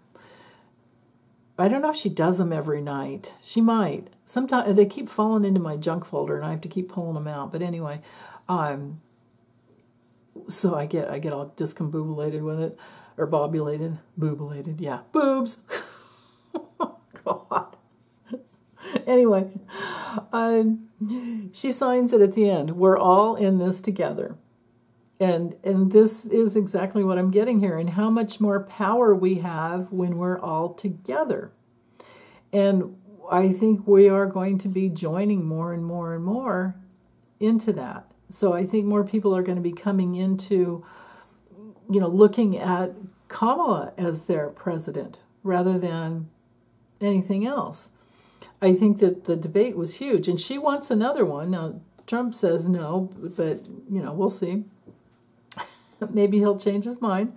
[SPEAKER 1] I don't know if she does them every night. She might. Sometimes they keep falling into my junk folder, and I have to keep pulling them out. But anyway, so I get all discombobulated with it, or boobulated, yeah, boobs. Oh, God. Anyway, she signs it at the end. We're all in this together. And this is exactly what I'm getting here, and how much more power we have when we're all together. And I think we are going to be joining more and more and more into that. So I think more people are going to be coming into, looking at Kamala as their president rather than anything else. I think that the debate was huge, and she wants another one. Now, Trump says no, but, we'll see. Maybe he'll change his mind.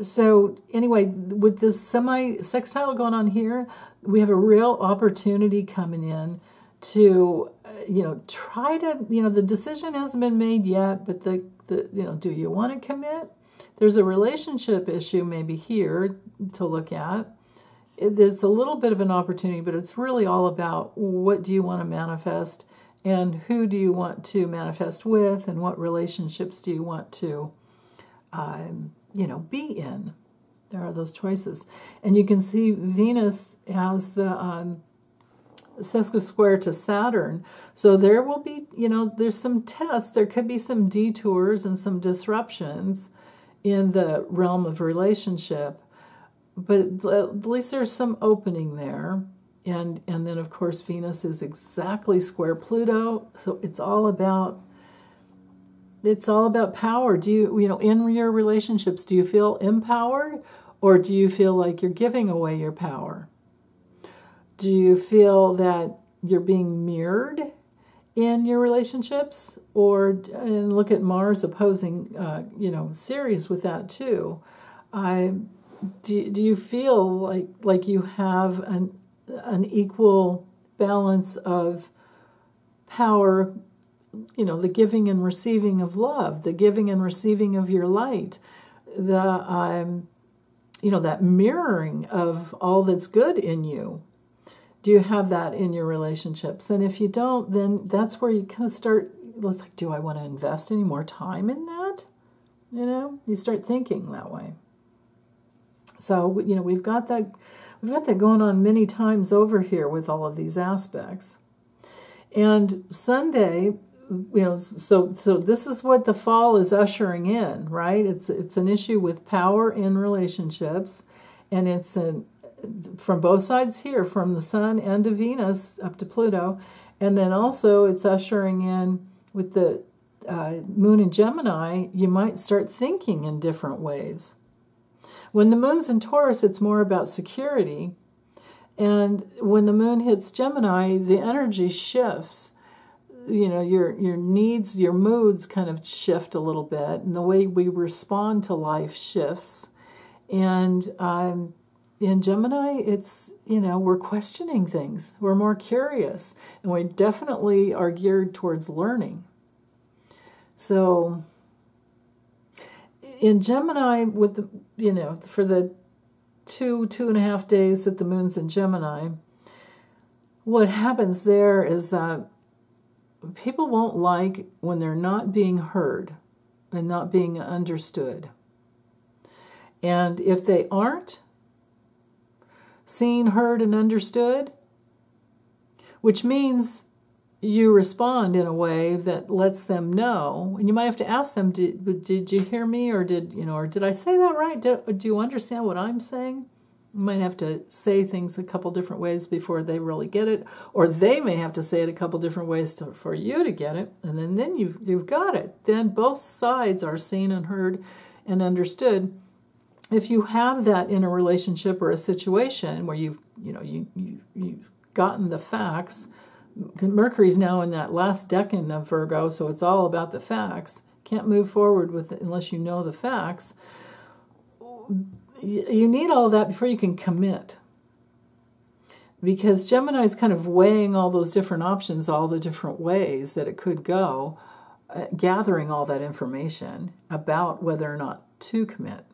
[SPEAKER 1] So anyway, with this semi-sextile going on here, we have a real opportunity coming in to, try to, the decision hasn't been made yet, but do you want to commit? There's a relationship issue maybe here to look at. There's a little bit of an opportunity, but it's really all about what do you want to manifest And who do you want to manifest with, and what relationships do you want to, be in? There are those choices. And you can see Venus has the sesquisquare to Saturn. So there will be, there's some tests. There could be some detours and some disruptions in the realm of relationship. But at least there's some opening there. And then, of course, Venus is exactly square Pluto. So it's all about power. Do you, in your relationships, do you feel empowered, or do you feel like you're giving away your power? Do you feel that you're being mirrored in your relationships? And look at Mars opposing, Ceres with that too. Do you feel like you have an equal balance of power, the giving and receiving of love, the giving and receiving of your light, that mirroring of all that's good in you? Do you have that in your relationships? And if you don't, then that's where you kind of start, it's like, do I want to invest any more time in that? You start thinking that way. So, we've got that going on many times over here with all of these aspects. And Sunday, so this is what the fall is ushering in, right? It's an issue with power in relationships, and it's from both sides here, from the Sun and to Venus up to Pluto, and then also it's ushering in with the Moon in Gemini. You might start thinking in different ways. When the Moon's in Taurus, it's more about security, and when the Moon hits Gemini, the energy shifts. Your needs, your moods kind of shift a little bit, and the way we respond to life shifts. And in Gemini, it's, we're questioning things. We're more curious, and we definitely are geared towards learning. So in Gemini, with the, for the 2.5 days that the Moon's in Gemini, what happens there is that people won't like when they're not being heard and not being understood. And if they aren't seen, heard, and understood, which means you respond in a way that lets them know, and you might have to ask them, did you hear me, or did I say that right? Do you understand what I'm saying? You might have to say things a couple different ways before they really get it, or they may have to say it a couple different ways for you to get it, and then you've got it. Then both sides are seen and heard and understood. If you have that in a relationship or a situation where you've gotten the facts, Mercury's now in that last decan of Virgo, so it's all about the facts. Can't move forward with it unless you know the facts. You need all that before you can commit. Because Gemini's kind of weighing all those different options, all the different ways that it could go, gathering all that information about whether or not to commit.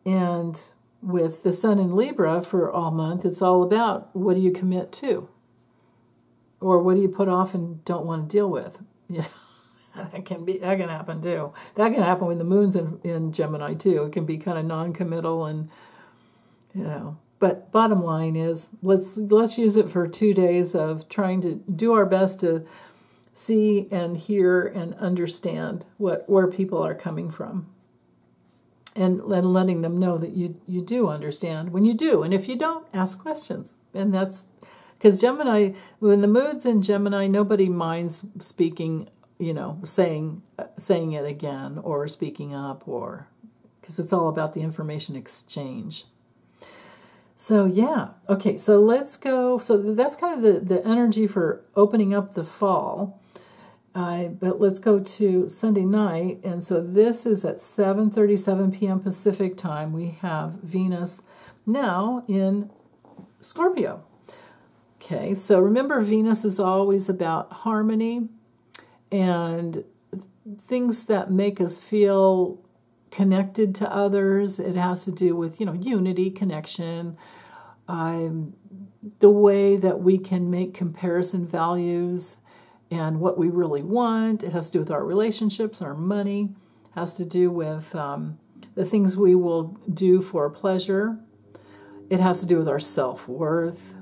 [SPEAKER 1] And with the Sun in Libra for all month, it's all about, what do you commit to? Or what do you put off and don't want to deal with? That can happen too. That can happen when the Moon's in Gemini too. It can be kind of non-committal, and But bottom line is, let's use it for 2 days of trying to do our best to see and hear and understand where people are coming from. And letting them know that you do understand when you do. And if you don't, ask questions. And that's because Gemini, when the moon's in Gemini, nobody minds speaking, saying it again or speaking up, or because it's all about the information exchange. So yeah, okay, so let's go. So that's kind of the energy for opening up the fall. But let's go to Sunday night, and so this is at 7:37 p.m. Pacific time. We have Venus now in Scorpio. Okay, so remember, Venus is always about harmony and things that make us feel connected to others. It has to do with, unity, connection, the way that we can make comparison values and what we really want. It has to do with our relationships, our money. It has to do with the things we will do for pleasure. It has to do with our self-worth.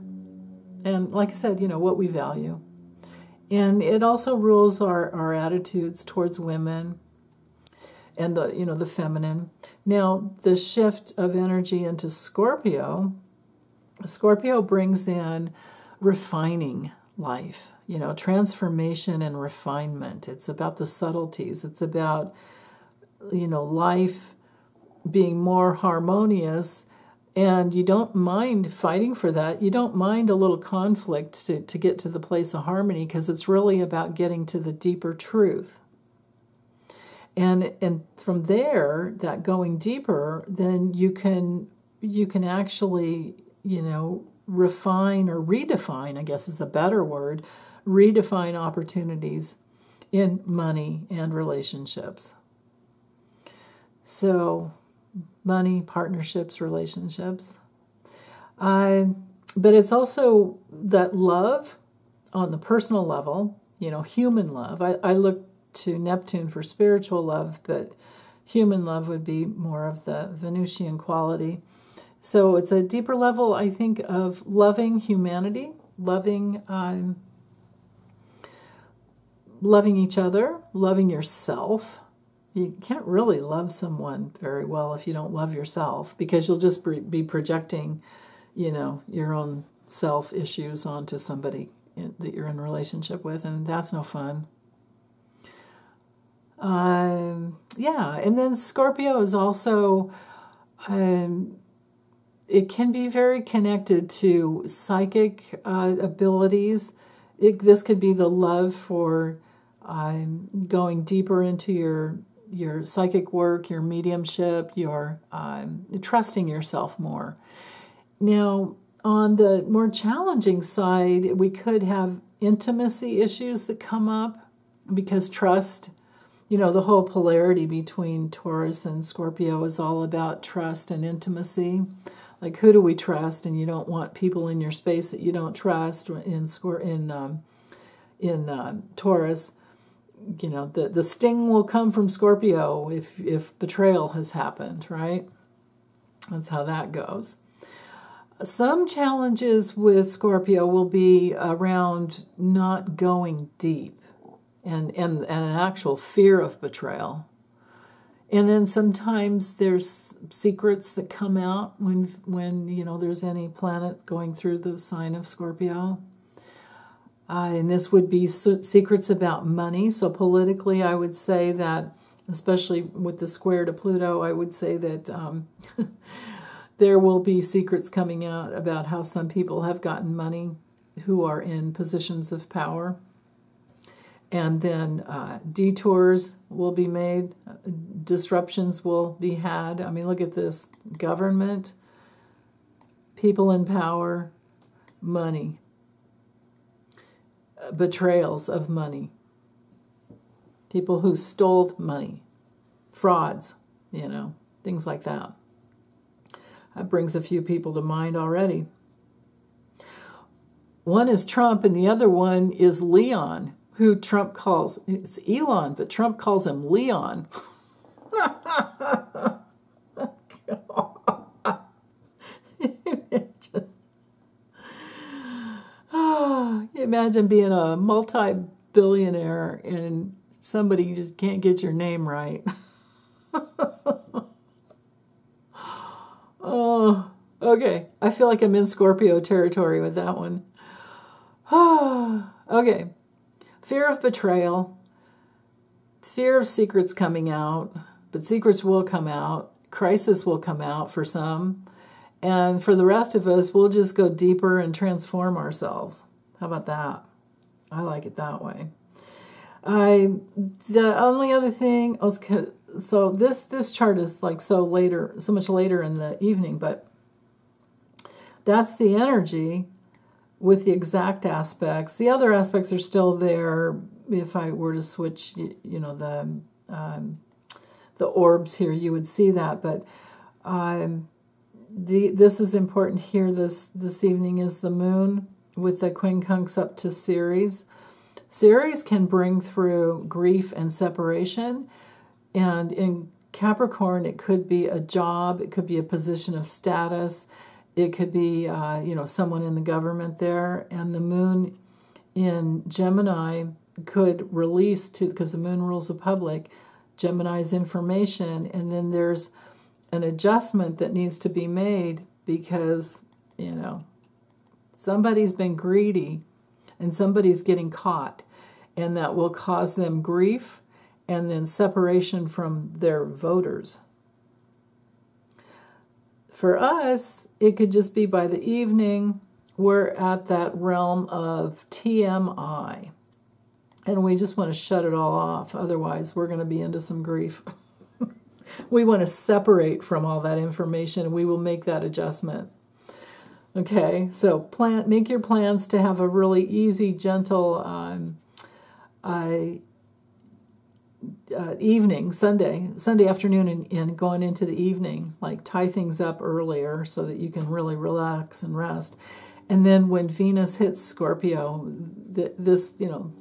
[SPEAKER 1] And like I said, what we value. And it also rules our attitudes towards women and the feminine. Now, the shift of energy into Scorpio brings in refining life, transformation and refinement. It's about the subtleties. It's about, life being more harmonious, and you don't mind fighting for that. You don't mind a little conflict to get to the place of harmony, because it's really about getting to the deeper truth. And from there, that going deeper, then you can actually, refine or redefine, I guess is a better word, redefine opportunities in money and relationships. So, money, partnerships, relationships. But it's also that love on the personal level, human love. I look to Neptune for spiritual love, but human love would be more of the Venusian quality. So it's a deeper level, I think, of loving humanity, loving each other, loving yourself. You can't really love someone very well if you don't love yourself, because you'll just be projecting, your own self issues onto somebody that you're in a relationship with, and that's no fun. And then Scorpio is also, it can be very connected to psychic abilities. This could be the love for going deeper into your psychic work, your mediumship, your trusting yourself more. Now, on the more challenging side, we could have intimacy issues that come up, because trust, the whole polarity between Taurus and Scorpio is all about trust and intimacy. Like, who do we trust? And you don't want people in your space that you don't trust. In Taurus, the sting will come from Scorpio if betrayal has happened, right? That's how that goes. Some challenges with Scorpio will be around not going deep and an actual fear of betrayal. And then sometimes there's secrets that come out when there's any planet going through the sign of Scorpio. And this would be secrets about money. So politically, I would say that, especially with the square to Pluto, I would say that there will be secrets coming out about how some people have gotten money who are in positions of power. And then detours will be made, disruptions will be had. I mean, look at this. Government, people in power, money, betrayals of money, people who stole money, frauds, things like that. That brings a few people to mind already. One is Trump, and the other one is Leon, who Trump calls, it's Elon, but Trump calls him Leon. Imagine being a multi-billionaire and somebody just can't get your name right. Oh, okay. I feel like I'm in Scorpio territory with that one. Okay. Fear of betrayal. Fear of secrets coming out. But secrets will come out. Crisis will come out for some. And for the rest of us, we'll just go deeper and transform ourselves. How about that? I like it that way. The only other thing, so this chart is like so much later in the evening, but that's the energy with the exact aspects. The other aspects are still there. If I were to switch, the orbs here, you would see that. But This is important here this evening is the moon with the quincunx up to Ceres. Ceres can bring through grief and separation, and in Capricorn it could be a job, it could be a position of status, it could be someone in the government there, and the moon in Gemini could release to, because the moon rules the public, Gemini's information, and then there's an adjustment that needs to be made because, somebody's been greedy and somebody's getting caught, and that will cause them grief and then separation from their voters. For us, it could just be by the evening, we're at that realm of TMI, and we just want to shut it all off. Otherwise, we're going to be into some grief. We want to separate from all that information, and we will make that adjustment. Okay, so make your plans to have a really easy, gentle evening, Sunday afternoon, and going into the evening. Like tie things up earlier so that you can really relax and rest. And then when Venus hits Scorpio,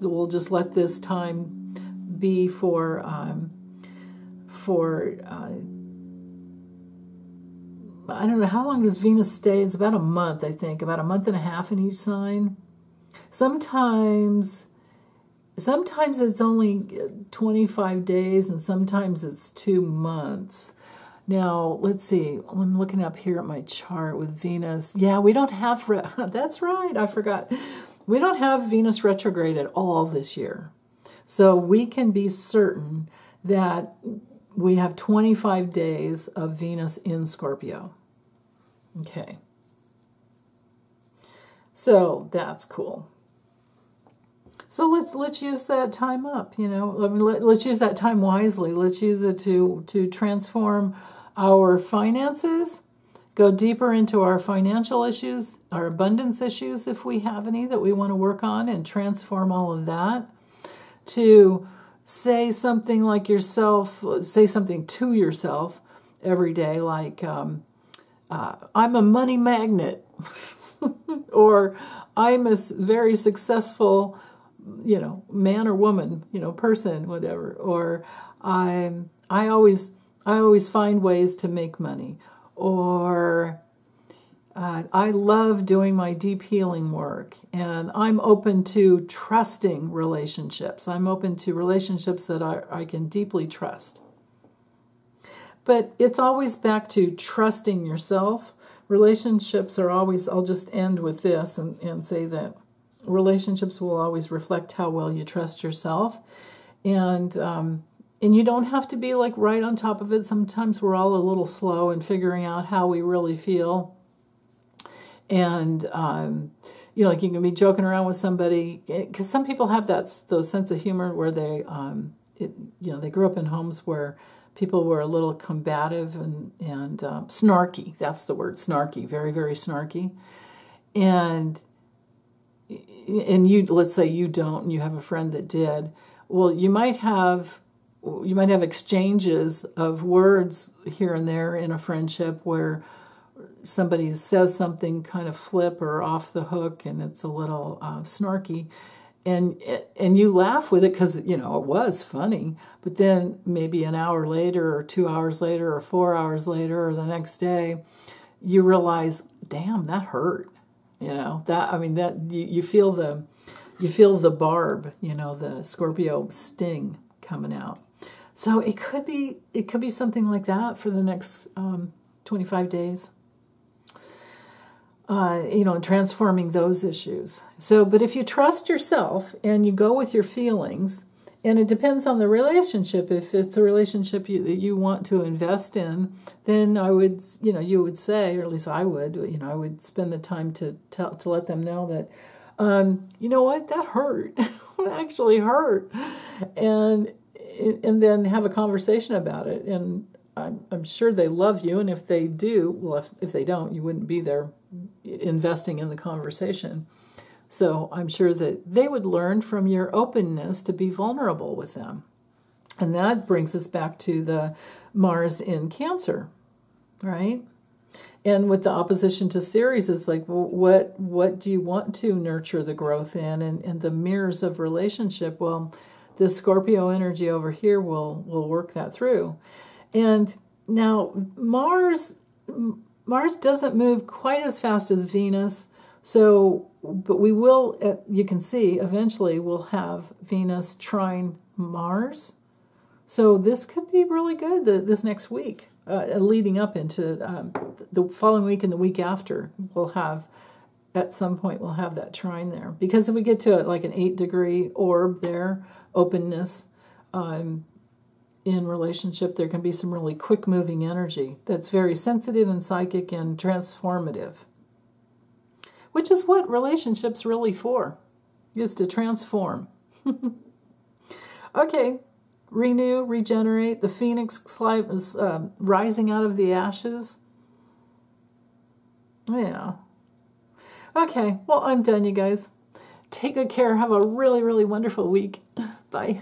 [SPEAKER 1] we'll just let this time be for I don't know, how long does Venus stay? It's about a month, I think, about a month and a half in each sign. Sometimes it's only 25 days, and sometimes it's 2 months. Now, let's see. I'm looking up here at my chart with Venus. Yeah, we don't have, that's right, I forgot. We don't have Venus retrograde at all this year. So we can be certain that we have 25 days of Venus in Scorpio. Okay. So that's cool. So let's use that time up, let's use that time wisely. Let's use it to transform our finances, go deeper into our financial issues, our abundance issues, if we have any that we want to work on, and transform all of that. To say something to yourself every day, like, I'm a money magnet, or I'm a very successful, man or woman, person, whatever, or I always find ways to make money, or I love doing my deep healing work, and I'm open to trusting relationships. I'm open to relationships that I can deeply trust. But it's always back to trusting yourself. Relationships are always, I'll just end with this and say that relationships will always reflect how well you trust yourself. And you don't have to be like right on top of it. Sometimes we're all a little slow in figuring out how we really feel. And, like you can be joking around with somebody, because some people have those sense of humor where they grew up in homes where people were a little combative and snarky. That's the word, snarky, very, very snarky. And you, let's say you don't, and you have a friend that did. Well, you might have exchanges of words here and there in a friendship where somebody says something kind of flip or off the hook, and it's a little snarky, and you laugh with it because it was funny. But then maybe an hour later, or 2 hours later, or 4 hours later, or the next day, you realize, damn, that hurt. You feel the barb, the Scorpio sting coming out. So it could be something like that for the next 25 days. Transforming those issues. So, but if you trust yourself and you go with your feelings, and it depends on the relationship. If it's a relationship that you want to invest in, then I would, you would say, or at least I would, I would spend the time to let them know that, you know what, that hurt. It actually hurt. And then have a conversation about it. And I'm sure they love you. And if they do, well, if they don't, you wouldn't be there investing in the conversation. So I'm sure that they would learn from your openness to be vulnerable with them. And that brings us back to the Mars in Cancer, right? And with the opposition to Ceres, is like, well, what do you want to nurture the growth in? And the mirrors of relationship, well, the Scorpio energy over here will work that through. And now Mars doesn't move quite as fast as Venus, so, but we will, you can see, eventually we'll have Venus trine Mars. So this could be really good this next week, leading up into the following week and the week after. We'll have, at some point, we'll have that trine there. Because if we get to like an 8-degree orb there, openness in relationship, there can be some really quick-moving energy that's very sensitive and psychic and transformative. Which is what relationships really for, is to transform. Okay, renew, regenerate. The phoenix is rising out of the ashes. Yeah. Okay, well, I'm done, you guys. Take good care. Have a really, really wonderful week. Bye.